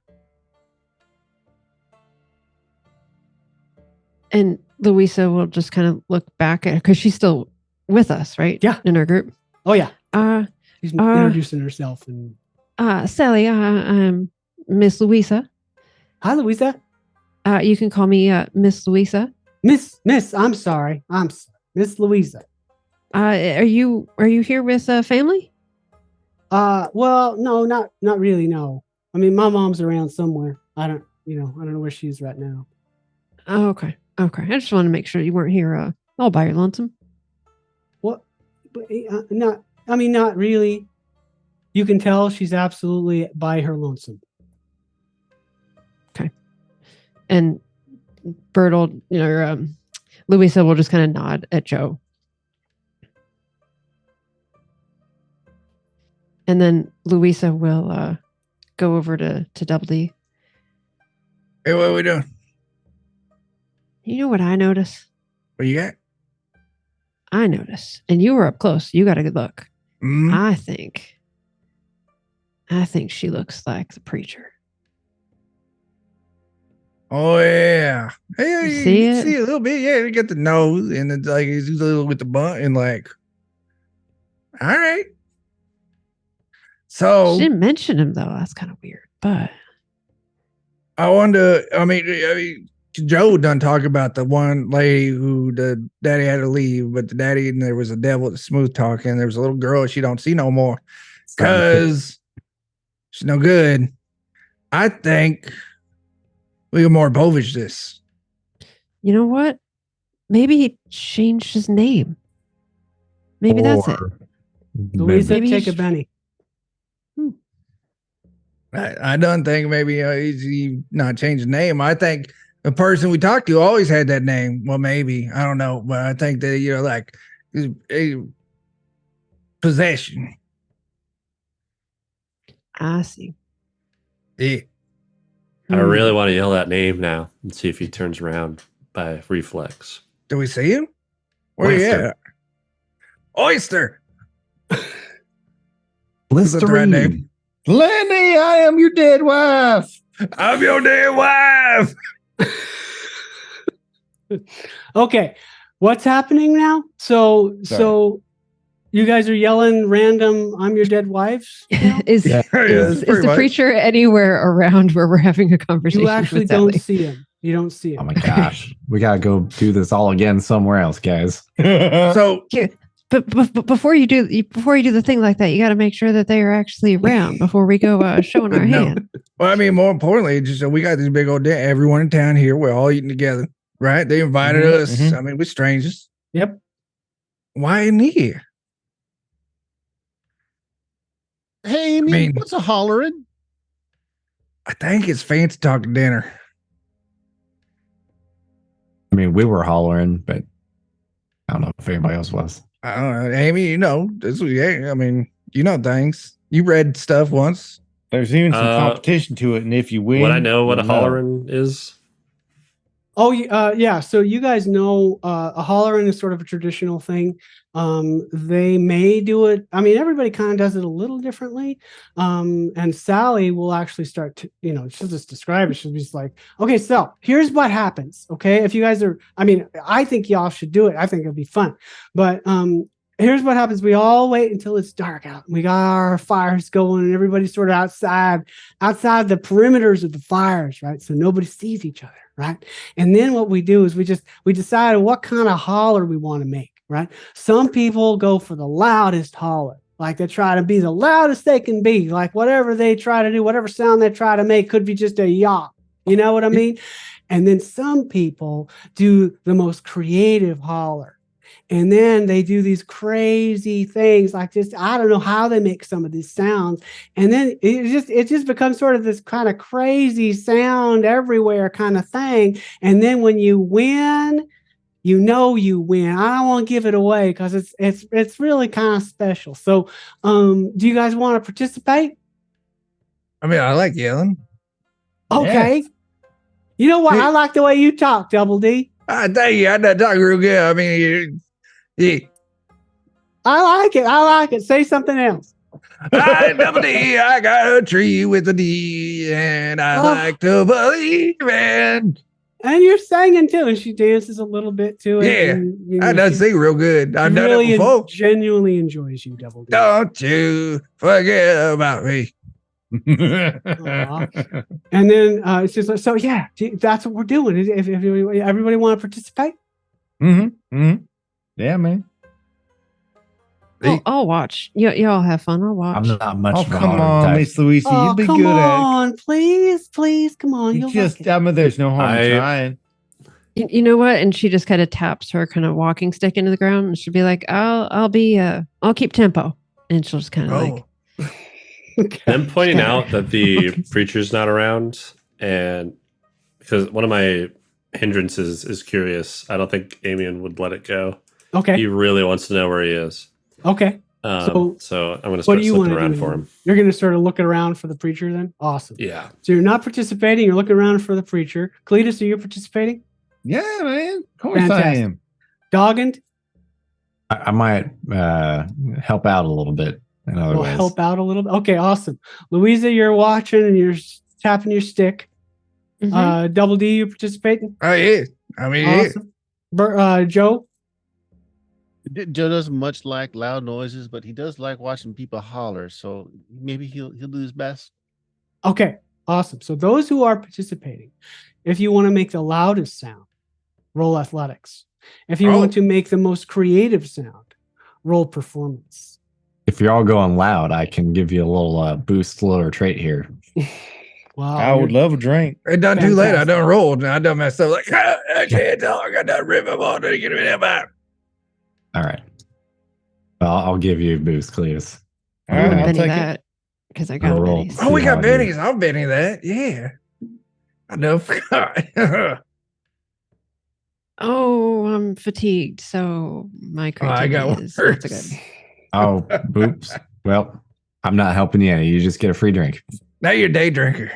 And Louisa will just kind of look back at her because she's still with us, right? Yeah. In our group. Oh yeah, Uh, she's introducing herself. And Sally, I'm Miss Louisa. hi, Louisa. You can call me Miss Louisa. Miss. I'm sorry. Miss Louisa. Are you here with family? Well, no, not really. No, I mean, my mom's around somewhere. I don't know where she's right now. Oh, okay. I just want to make sure you weren't here all by your lonesome. What? But not really. You can tell she's absolutely by her lonesome. Okay. And Bert will, Louisa will just kind of nod at Joe. And then Louisa will go over to Double D. Hey, what are we doing? You know what I notice? What you got? I notice. And you were up close. You got a good look. Mm. I think she looks like the preacher. Oh yeah. Hey, You see it? see a little bit. Yeah, you get the nose and it's like he's a little with the bunt and like. All right. So She didn't mention him though. That's kind of weird. But I wonder. I mean, Joe done talk about the one lady who the daddy had to leave, but the daddy and there was a devil that smooth talking. There was a little girl she don't see no more because she's no good. I think We can more Povich this. You know what? Maybe he changed his name. Maybe that's it. Louisa, Maybe take a he's- Benny. I don't think maybe he not changed the name. I think the person we talked to always had that name. Well, maybe. I don't know. But I think that, like a possession. I see. Yeah. I really want to yell that name now and see if he turns around by reflex. Do we see him? Where you Oyster. at? Oyster. Is that the right name? Listerine. Lenny, I am your dead wife. I'm your dead wife. Okay, what's happening now? So you guys are yelling random "I'm your dead wives." now? Is Yeah. is pretty the much. preacher anywhere around where we're having a conversation? You actually with don't Sally? see him. You don't see Oh him. my gosh. We gotta go do this all again somewhere else, guys. So But before you do the thing like that, you got to make sure that they are actually around before we go showing our No. hand. Well, I mean, more importantly, just we got this big old day. Everyone in town here, we're all eating together, right? They invited Mhm, us. mhm. I mean, we're strangers. Yep. Why in here? Hey, Amian, mean- what's a hollering? I think it's fancy talk to dinner. I mean, we were hollering, but I don't know if anybody else was. I don't know, Amy. This was, yeah. I mean, things. You read stuff once. There's even some Uh, competition to it, and if you win, Would I know what a you'll know. hollering is? Oh, yeah. So you guys know a hollering is sort of a traditional thing. They may do it. I mean, everybody kind of does it a little differently. And Sally will actually start to, she'll just describe it. She'll be just like, okay, so here's what happens. Okay. If you guys are, I mean, I think y'all should do it. I think it'd be fun. But here's what happens. We all wait until it's dark out. We got our fires going and everybody's sort of outside the perimeters of the fires, right? So nobody sees each other, right? And then what we do is we decide what kind of holler we want to make, right? Some people go for the loudest holler. Like they try to be the loudest they can be. Like whatever they try to do, whatever sound they try to make could be just a yawp. You know what I mean? And then some people do the most creative holler. And then they do these crazy things like this. I don't know how they make some of these sounds. And then it just becomes sort of this kind of crazy sound everywhere kind of thing. And then when you win, you win. I don't want to give it away because it's really kind of special. So do you guys want to participate? I mean, I like yelling. Okay. You know what? I like the way you talk, Double D. I thank you. I not talk real good. I mean, yeah. I like it. Say something else. I double D. I got a tree with a D, and I like to believe in. And you're singing too, and she dances a little bit to it. Yeah, and, I done she sing real good. I've done really it before. genuinely enjoys you, Double D. Don't you forget about me. Aw. And then it's just like, so yeah, that's what we're doing. If everybody want to participate, Yeah, man. I'll watch. Y'all have fun. I'll watch. I'm not much Oh, of a come holler on, type. Miss Louisa. oh You'd be come good at on, please, come on, it. you'll Just, like it. I mean, there's no harm in I- trying. You know what? And she just kind of taps her kind of walking stick into the ground, and she'll be like, "I'll keep tempo," and she'll just kind of like, Them pointing out that the preacher's not around, and because one of my hindrances is curious, I don't think Amian would let it go. Okay, He really wants to know where he is. okay. So I'm going to What start do you looking want to around do? for him. You're going to sort of looking around for the preacher then? Awesome. Yeah. So you're not participating. You're looking around for the preacher. Cletus, are you participating? Yeah, man. Of course I Fantastic. am. Doggand I might help out a little bit in other will ways. help out a little bit. Okay, awesome. Louisa, you're watching and you're tapping your stick. mhm. Double D, you participating? Oh yeah. I mean, yeah. Awesome. Joe? Joe doesn't much like loud noises, but he does like watching people holler. So maybe he'll do his best. Okay, awesome. So those who are participating, if you want to make the loudest sound, roll athletics. If you want to make the most creative sound, roll performance. If you're all going loud, I can give you a little boost, little trait here. Wow. I would love a drink. It done too late. I Fantastic. done rolled and I done messed up. Like, I can't talk. I got that rip of water to get me that back. All right. Well, I'll give you a boost, Cletus. All I'm right, gonna I'll Benny take it. that because I got I'll roll. Benny's. Oh, we See got how it is. Benny's. I'll Benny that. Yeah. I know. Oh, I'm fatigued, so my I got creativity is not so worse. good. Oh, oops. Well, I'm not helping you any. You just get a free drink. Now you're a day drinker.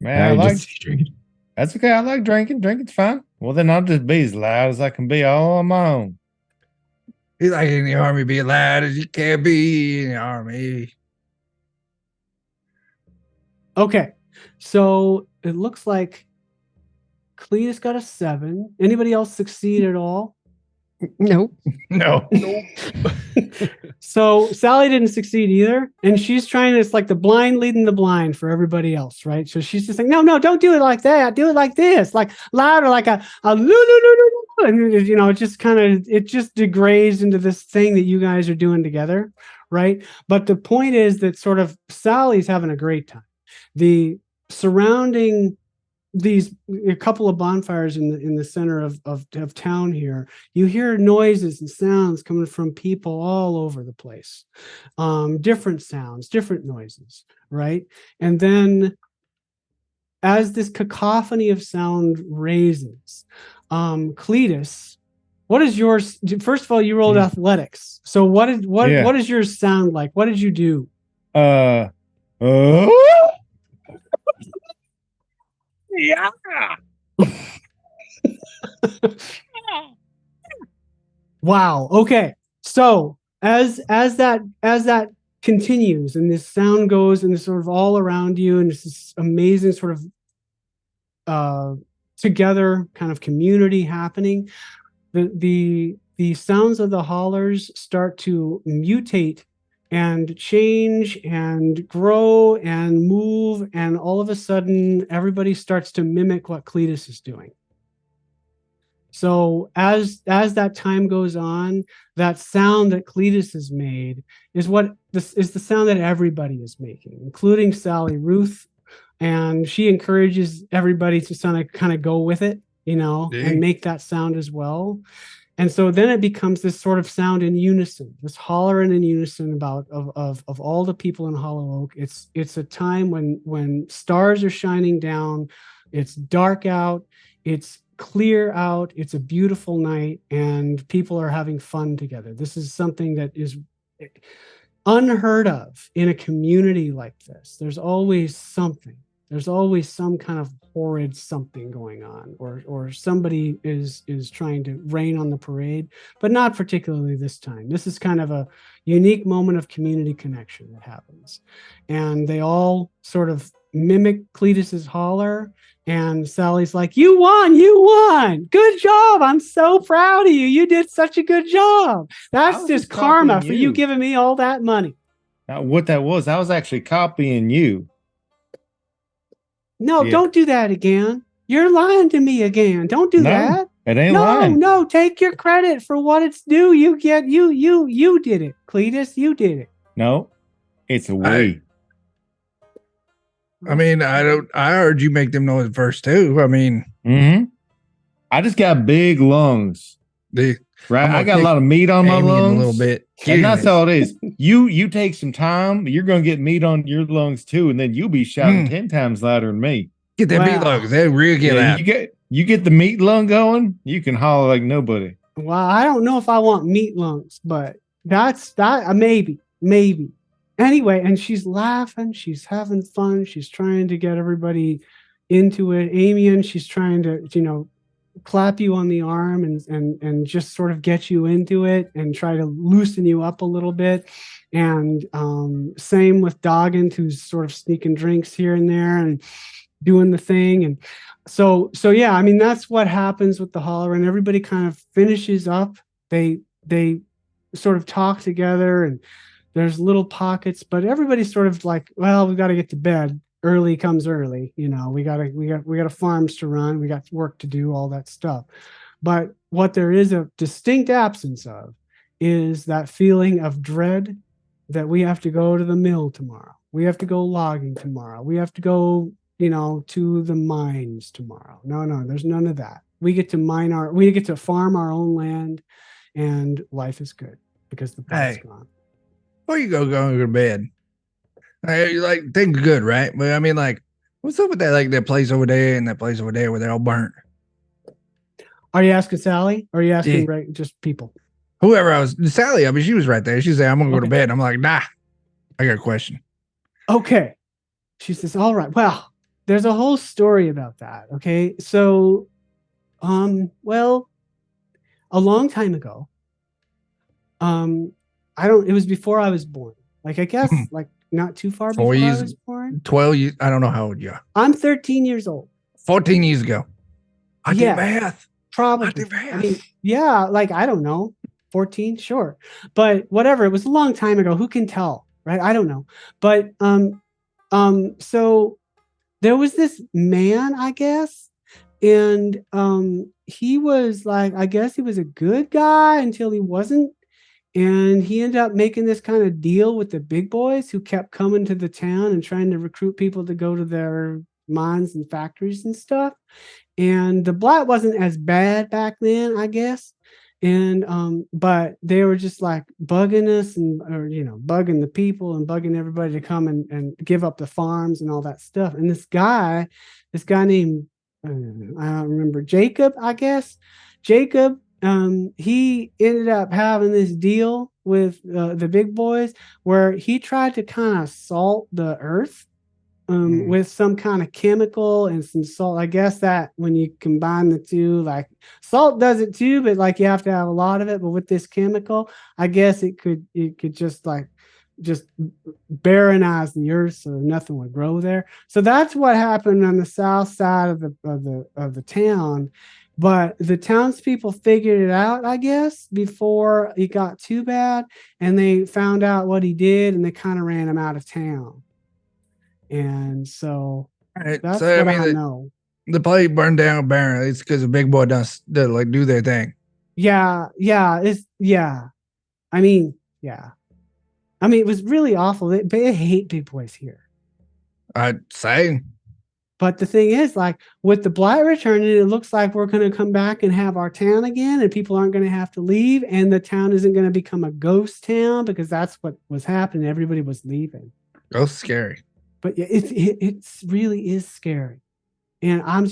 Man, Now I you like just drink. that's okay. I like drinking. Drinking's fine. Well, then I'll just be as loud as I can be all on my own. He's like in the army, be loud as you can be in the army. Okay. So it looks like Cletus got a 7. Anybody else succeed at all? Nope. No. So Sally didn't succeed either. And she's trying to, it's like the blind leading the blind for everybody else, right? So she's just like, no, don't do it like that. Do it like this, like louder, like a and you know, it just kind of, it just degrades into this thing that you guys are doing together, right? But the point is that sort of Sally's having a great time. The surrounding these a couple of bonfires in the center of town here, you hear noises and sounds coming from people all over the place, different sounds, different noises, right? And then as this cacophony of sound raises, Cletus, what is yours? First of all, you rolled athletics, so what does yours sound like? What did you do? Yeah. Wow. Okay. So as that continues and this sound goes and this sort of all around you and this amazing sort of together kind of community happening, the sounds of the hollers start to mutate and change and grow and move, and all of a sudden everybody starts to mimic what Cletus is doing. So as that time goes on, that sound that Cletus has made is the sound that everybody is making, including Sally Ruth, and she encourages everybody to kind of go with it, you know, and make that sound as well. And so then it becomes this sort of sound in unison, this hollering in unison of all the people in Hollow Oak. It's a time when stars are shining down, it's dark out, it's clear out, it's a beautiful night, and people are having fun together. This is something that is unheard of in a community like this. There's always something. There's always some kind of horrid something going on, or somebody is trying to rain on the parade, but not particularly this time. This is kind of a unique moment of community connection that happens. And they all sort of mimic Cletus's holler, and Sally's like, you won, good job, I'm so proud of you, you did such a good job. That's just karma for you giving me all that money. Now, what that was, I was actually copying you. No, don't do that again. You're lying to me again. Don't do that. It ain't lying. No, take your credit for what it's due. You did it, Cletus. You did it. No, it's a we. I mean, I heard you make them noise verse too. I mean, I just got big lungs. Right, I got a lot of meat on my lungs. A little bit. And that's all it is. You take some time, you're gonna get meat on your lungs too, and then you'll be shouting 10 times louder than me. Get that meat lungs. They really get loud. You get the meat lung going, you can holler like nobody. Well, I don't know if I want meat lungs, but that's maybe. Anyway, and she's laughing, she's having fun, she's trying to get everybody into it. Amian, she's trying to, clap you on the arm and just sort of get you into it and try to loosen you up a little bit. And same with Doggin, who's sort of sneaking drinks here and there and doing the thing. And so yeah, I mean, that's what happens with the holler, and everybody kind of finishes up. They sort of talk together, and there's little pockets, but everybody's sort of like, well, we've got to get to bed. Early comes early, we got farms to run, we got work to do, all that stuff. But what there is a distinct absence of is that feeling of dread that we have to go to the mill tomorrow. We have to go logging tomorrow. We have to go to the mines tomorrow. No, there's none of that. We get to farm our own land, and life is good because the blight's Hey. gone. Before you go to bed, you like things good, right? But I mean, like, what's up with that? Like that place over there and that place over there where they're all burnt. Are you asking Sally? Or are you asking just people? Whoever I was, Sally. I mean, she was right there. She said, "I'm gonna go to Okay. bed." I'm like, "Nah, I got a question." Okay. She says, all right. Well, there's a whole story about that. Okay. So, well, a long time ago, it was before I was born. Like, I guess, like, not too far 4 before I years, was born. 12 years. I don't know how old you are. I'm 13 years old. 14 years ago. I Yeah. did math. Probably. I did math. I mean, yeah, like, I don't know, 14, sure. But whatever, it was a long time ago. Who can tell, right? I don't know. But so there was this man, I guess, and he was like, I guess he was a good guy until he wasn't. And he ended up making this kind of deal with the big boys who kept coming to the town and trying to recruit people to go to their mines and factories and stuff. And the blight wasn't as bad back then, I guess. And but they were just like bugging us and bugging the people and bugging everybody to come and give up the farms and all that stuff. And this guy named I don't remember, Jacob, I guess. Jacob, he ended up having this deal with the big boys where he tried to kind of salt the earth with some kind of chemical and some salt. I guess that when you combine the two, like salt does it too, but like you have to have a lot of it. But with this chemical, I guess it could just barrenize the earth so nothing would grow there. So that's what happened on the south side of the town. But the townspeople figured it out, I guess, before it got too bad, and they found out what he did, and they kind of ran him out of town. And so that's what I know. The place burned down barren. It's because the big boy does like do their thing. Yeah. I mean, it was really awful. They hate big boys here. I'd say. But the thing is, like with the blight returning, it looks like we're going to come back and have our town again, and people aren't going to have to leave, and the town isn't going to become a ghost town because that's what was happening. Everybody was leaving. Ghost scary. But it really is scary. And I'm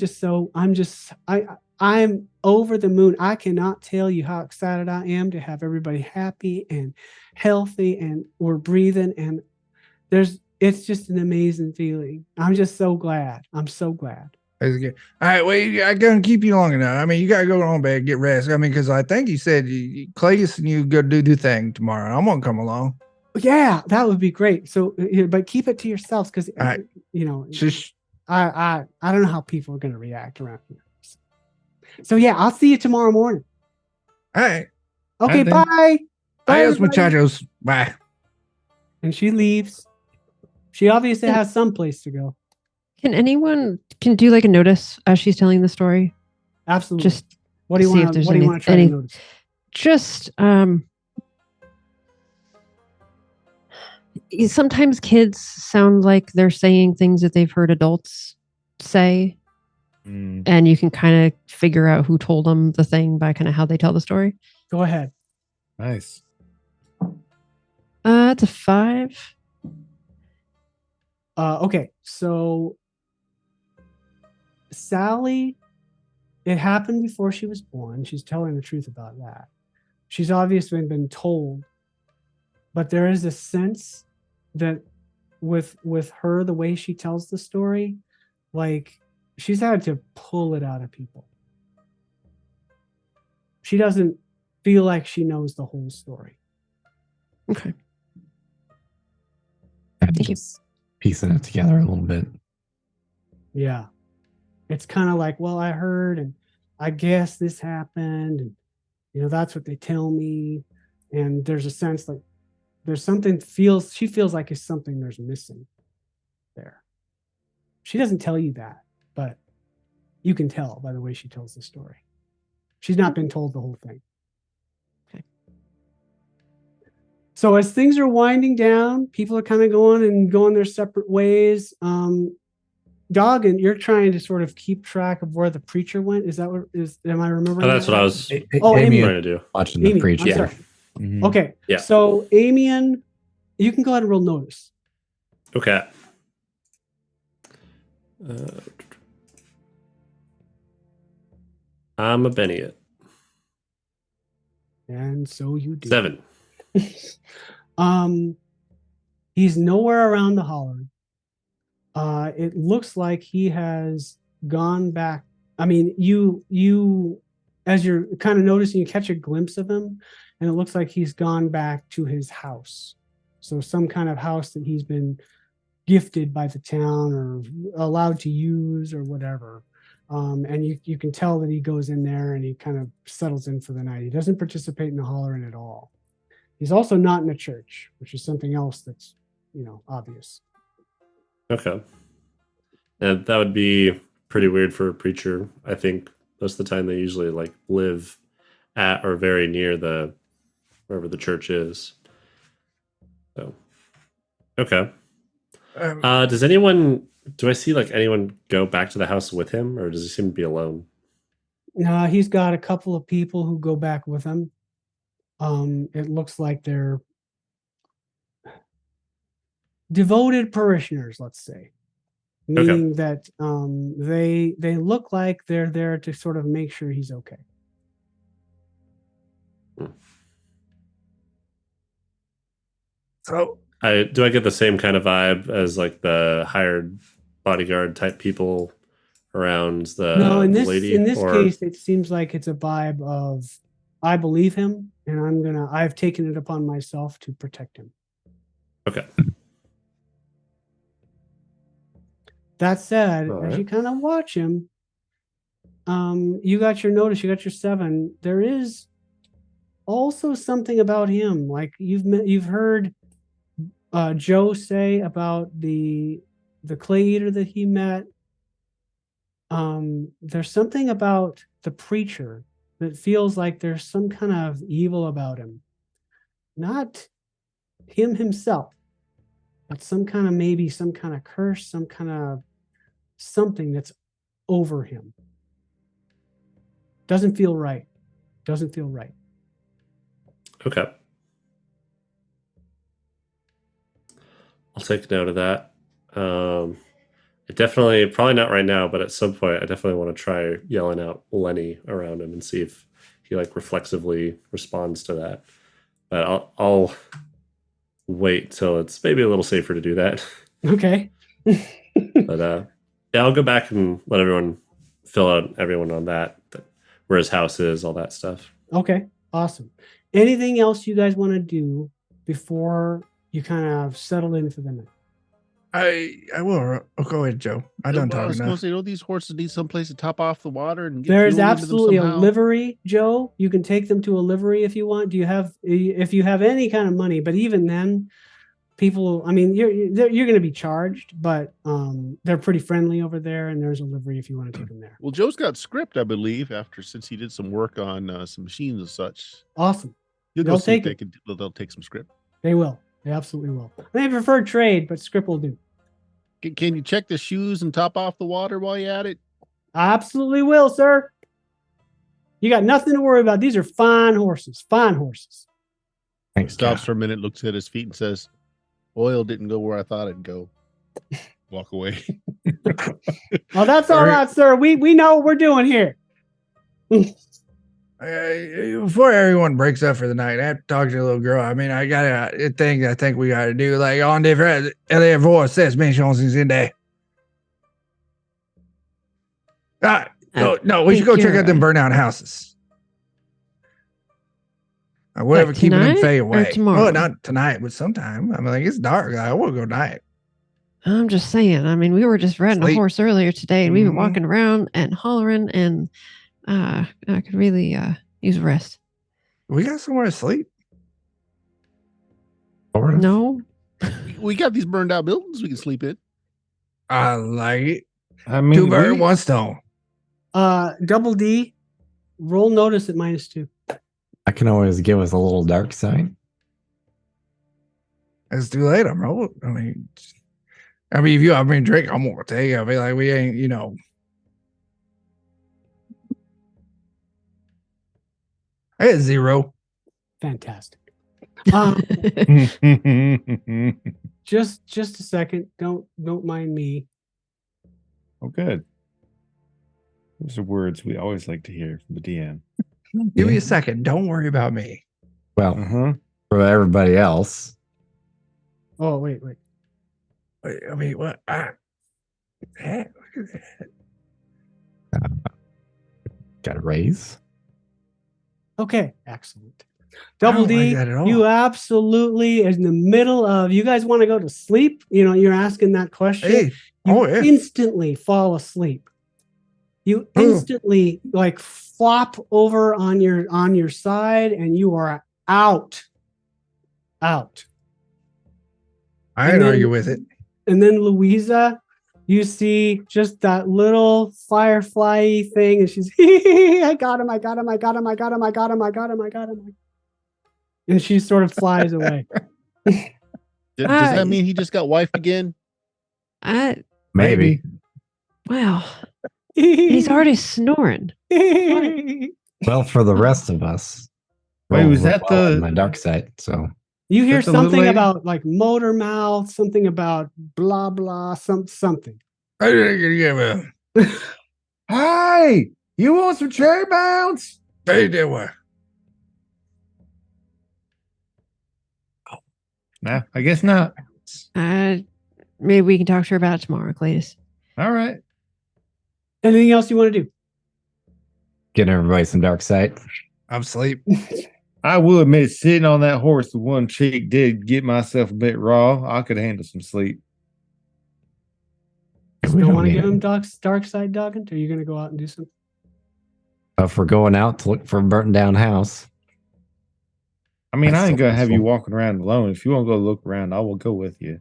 over the moon. I cannot tell you how excited I am to have everybody happy and healthy, and we're breathing, and it's just an amazing feeling. I'm just so glad. I'm so glad. All right, well, I can't keep you long enough. I mean, you gotta go on bed, get rest. I mean, because I think you said Cletus and you go do the thing tomorrow. I'm gonna come along. Yeah, that would be great. So, but keep it to yourselves because Shush. I don't know how people are going to react around here. So yeah, I'll see you tomorrow morning. All right. Okay, bye. Adios, muchachos. Bye. And she leaves. She obviously has some place to go. Can anyone do like a notice as she's telling the story? Absolutely. Just what do you want to try to notice? Just sometimes kids sound like they're saying things that they've heard adults say, and you can kind of figure out who told them the thing by kind of how they tell the story. Go ahead. Nice. It's a 5. Okay, so Sally, it happened before she was born. She's telling the truth about that. She's obviously been told, but there is a sense that with her, the way she tells the story, like she's had to pull it out of people. She doesn't feel like she knows the whole story. Okay. Thank you. Piecing it together a little bit. Yeah. It's kind of like, well, I heard and I guess this happened, and that's what they tell me. And there's a sense like there's something she feels like it's something there's missing there. She doesn't tell you that, but you can tell by the way she tells the story. She's not been told the whole thing. Okay. So as things are winding down, people are kind of going their separate ways. Doggin, you're trying to sort of keep track of where the preacher went. Is that what is? Am I remembering? Oh, that's that what I right? was Oh, Amy Amian. trying to do. watching the Amian, preacher. I'm sorry. Mhm. Okay. Yeah. So Amian, you can go ahead and roll notice. Okay. I'm a Beniot. And so you do. 7. He's nowhere around the holler. It looks like he has gone back. I mean, you as you're kind of noticing, you catch a glimpse of him, and it looks like he's gone back to his house. So some kind of house that he's been gifted by the town or allowed to use or whatever. And you can tell that he goes in there and he kind of settles in for the night. He doesn't participate in the hollering at all. He's also not in a church, which is something else that's, obvious. Okay. And that would be pretty weird for a preacher. I think most of the time they usually like live at or very near wherever the church is. So, okay. Do I see like anyone go back to the house with him, or does he seem to be alone? He's got a couple of people who go back with him. It looks like they're devoted parishioners, let's say, meaning that they look like they're there to sort of make sure he's okay. So Do I get the same kind of vibe as like the hired bodyguard type people around the No, in lady? this or... case, it seems like it's a vibe of I believe him, and I've taken it upon myself to protect him. Okay. That said, All as right. you kind of watch him, you got your notice, you got your 7. There is also something about him, like you've heard Joe say about the clay eater that he met. There's something about the preacher that feels like there's some kind of evil about him. Not him himself, but maybe some kind of curse, some kind of something that's over him. Doesn't feel right. Okay. I'll take note of that. Probably not right now, but at some point, I definitely want to try yelling out Lenny around him and see if he like reflexively responds to that. But I'll wait till it's maybe a little safer to do that. Okay. But yeah, I'll go back and let everyone fill out everyone on that where his house is, all that stuff. Okay, awesome. Anything else you guys want to do before you kind of settle in for the night? I will. Oh, go ahead, Joe. I don't I talk was going enough. to say, these horses need someplace to top off the water and get There's fuel into them absolutely a somehow. livery, Joe. You can take them to a livery if you want. If you have any kind of money, but even then, people, I mean, you're going to be charged, but they're pretty friendly over there, and there's a livery if you want to take them there. Well, Joe's got script, I believe, since he did some work on some machines and such. Awesome. You'll go They'll see if take they'll take some script. They will. They absolutely will. They prefer trade, but script will do. Can you check the shoes and top off the water while you're at it? I absolutely will, sir. You got nothing to worry about. These are fine horses. Fine horses. Thanks, Stops God. for a minute, looks at his feet, and says, "Oil didn't go where I thought it'd go." Walk away. Oh, that's all right, sir. We know what we're doing here. Before everyone breaks up for the night, I have to talk to the little girl. I mean, I got a thing I think we got to do. Like, on different, elle voit cette mentions in there. No, we should go check out them burnt out houses. Whatever, Like keeping them tonight fade or away. tomorrow? Well, not tonight, but sometime. I mean, like, it's dark. I will go night. I'm just saying. I mean, we were just riding a Sleep. horse earlier today, and we've been Mhm. walking around and hollering, and I could really use a rest. We got somewhere to sleep. Sort of. No, We got these burned out buildings we can sleep in. I like it. I mean, 2 birds, 1 stone. Double D, roll notice at -2. I can always give us a little dark side. It's too late. I'm rolling. I mean, I mean, if you have me a drink, I'm gonna take it. I mean, like, we ain't, I had 0. Fantastic. Just a second. Don't mind me. Oh, good. Those are words we always like to hear from the DM. Give me a second. Don't worry about me. Well, Uh-huh. for everybody else, Oh, wait. Wait, I mean, what? Look at that. got a raise. Okay, excellent. I Double don't like D, that at all. you absolutely in the middle of, you guys want to go to sleep? You're asking that question. Hey, You yeah. instantly fall asleep. You Oh. instantly like flop over on your side and you are out. I And ain't then- argue with it. And then Louisa, you see just that little firefly thing, and she's, I got him. And she sort of flies away. Does that mean he just got wifed again? Maybe. Wow. He's already snoring. Well, for the rest of us. Wait, was that on the- my dark side? So You hear That's a little something lady? about like motor mouth, something about blah, blah, something. I didn't give a. Hey, you want some cherry bounce? Hey, there what? Nah, I guess not. Maybe we can talk to her about it tomorrow, Cletus. All right. Anything else you want to do? get everybody some dark sight. I'm asleep. I will admit, sitting on that horse with one cheek did get myself a bit raw. I could handle some sleep. We Still don't want to need give it. him dark side dogging? Or are you going to go out and do something? If we're going out to look for a burnt down house, I mean, That's I ain't so gonna have you peaceful. walking around alone. If you want to go look around, I will go with you.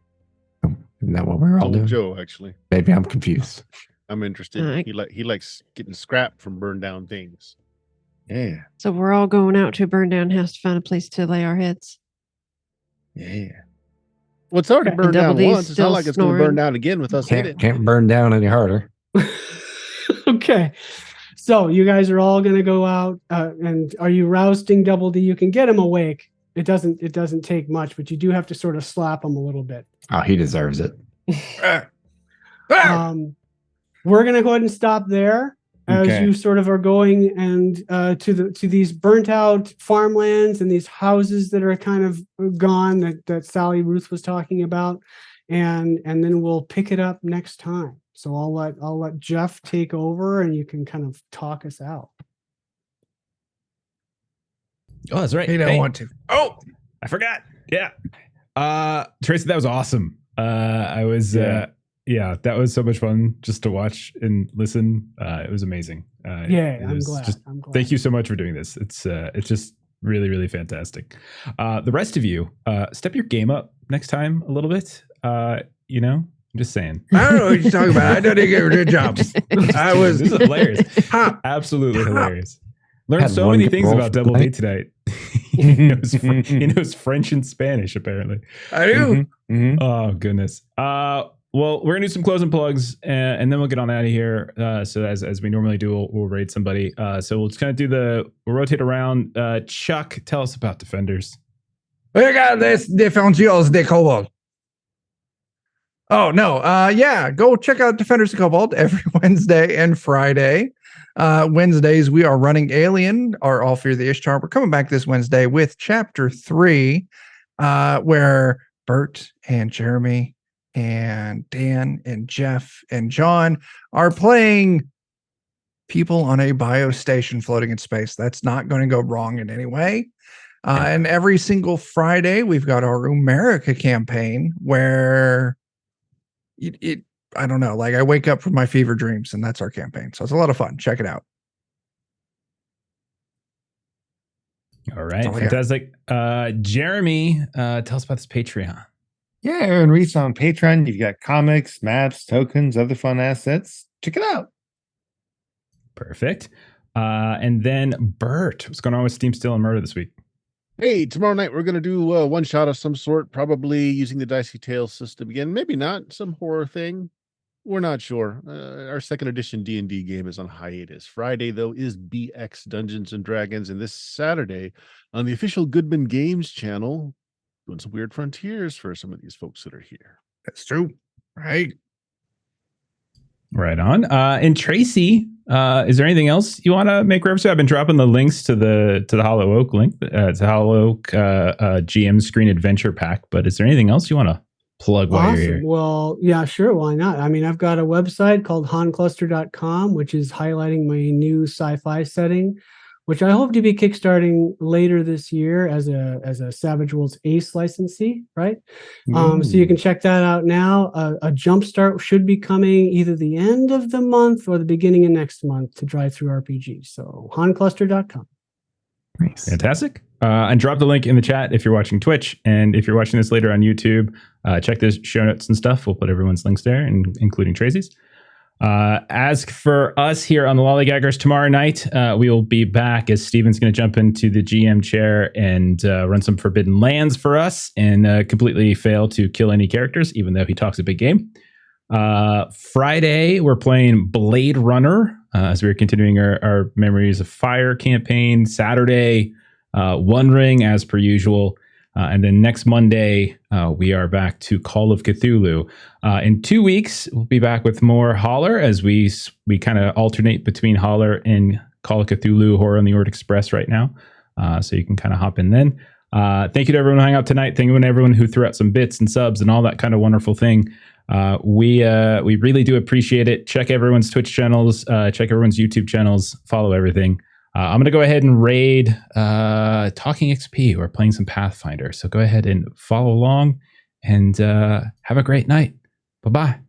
isn't that what we're all Oh, doing? Joe, actually, Maybe I'm confused. I'm interested. Alright. He likes getting scrap from burned down things. Yeah, So we're all going out to a burned down house to find a place to lay our heads. yeah. Well, it's already And burned Double down D's once. It's not still like it's going to burn snoring. down again with us in Can't it. can't burn down any harder. Okay. So you guys are all going to go out and are you rousting Double D? You can get him awake. It doesn't take much, but you do have to sort of slap him a little bit. Oh, he deserves it. We're going to go ahead and stop there as Okay. you sort of are going and to these burnt out farmlands and these houses that are kind of gone that Sally Ruth was talking about, and then we'll pick it up next time. So I'll let Jeff take over and you can kind of talk us out. Oh, that's right. He don't Hey, want to. Oh, I forgot. Yeah. Tracy, that was awesome. I was Yeah. that was so much fun just to watch and listen. It was amazing. Yeah, it I'm was glad. just- I'm glad. Thank you so much for doing this. It's just really, really fantastic. The rest of you, step your game up next time a little bit. I'm just saying. I don't know what you're talking about. I know they gave her a good job. I was. This is hilarious. Ha. Absolutely hilarious. Learned Had so one many good things roll about for Double D tonight. tonight. he knows French and Spanish, apparently. I do. Mhm. Oh, goodness. Well, we're going to do some closing plugs and then we'll get on out of here. So as we normally do, we'll rate somebody. So we'll just kind of we'll rotate around. Chuck, tell us about Defenders. We got this Defensios de Cobalt. Oh, no. Yeah, go check out Defenders of Cobalt every Wednesday and Friday. Wednesdays, we are running Alien, or All Fear the Ishtar. We're coming back this Wednesday with Chapter 3, where Bert and Jeremy and Dan and Jeff and John are playing people on a biostation floating in space. That's not going to go wrong in any way. And every single Friday, we've got our America campaign where I don't know, like I wake up from my fever dreams and that's our campaign. So it's a lot of fun. Check it out. All right. all I got. Fantastic. Jeremy, tell us about this Patreon. Yeah, Aaron Reese on Patreon. You've got comics, maps, tokens, other fun assets. Check it out. Perfect. And then Bert, what's going on with Steam Still and Murder this week? Hey, tomorrow night we're going to do one shot of some sort, probably using the Dicey Tales system again. Maybe not some horror thing. We're not sure. Our second edition D&D game is on hiatus. Friday, though, is BX Dungeons and Dragons. And this Saturday on the official Goodman Games channel, doing some weird frontiers for some of these folks that are here. That's true. Right. Right on. And Tracy, is there anything else you want to make reference to? I've been dropping the links to the Hollow Oak link, to Hollow Oak GM Screen Adventure Pack. But is there anything else you want to plug while you're here? Well, yeah, sure. Why not? I mean, I've got a website called hancluster.com, which is highlighting my new sci-fi setting, which I hope to be kickstarting later this year as a Savage Worlds Ace licensee, right? So you can check that out now. A jumpstart should be coming either the end of the month or the beginning of next month to Drive Through RPG. So hancluster.com. Nice. Fantastic. And drop the link in the chat if you're watching Twitch. And if you're watching this later on YouTube, check the show notes and stuff. We'll put everyone's links there, including Tracy's. As for us here on the Lollygaggers tomorrow night, we will be back as Steven's going to jump into the GM chair and run some Forbidden Lands for us and completely fail to kill any characters, even though he talks a big game. Friday, we're playing Blade Runner as we're continuing our Memories of Fire campaign. Saturday, One Ring as per usual. And then next Monday, we are back to Call of Cthulhu. In 2 weeks, we'll be back with more Holler as we kind of alternate between Holler and Call of Cthulhu Horror on the Orient Express right now. So you can kind of hop in then. Thank you to everyone who hung out tonight. Thank you to everyone who threw out some bits and subs and all that kind of wonderful thing. We really do appreciate it. Check everyone's Twitch channels, check everyone's YouTube channels, follow everything. I'm going to go ahead and raid Talking XP. We're playing some Pathfinder. So go ahead and follow along and have a great night. Bye-bye.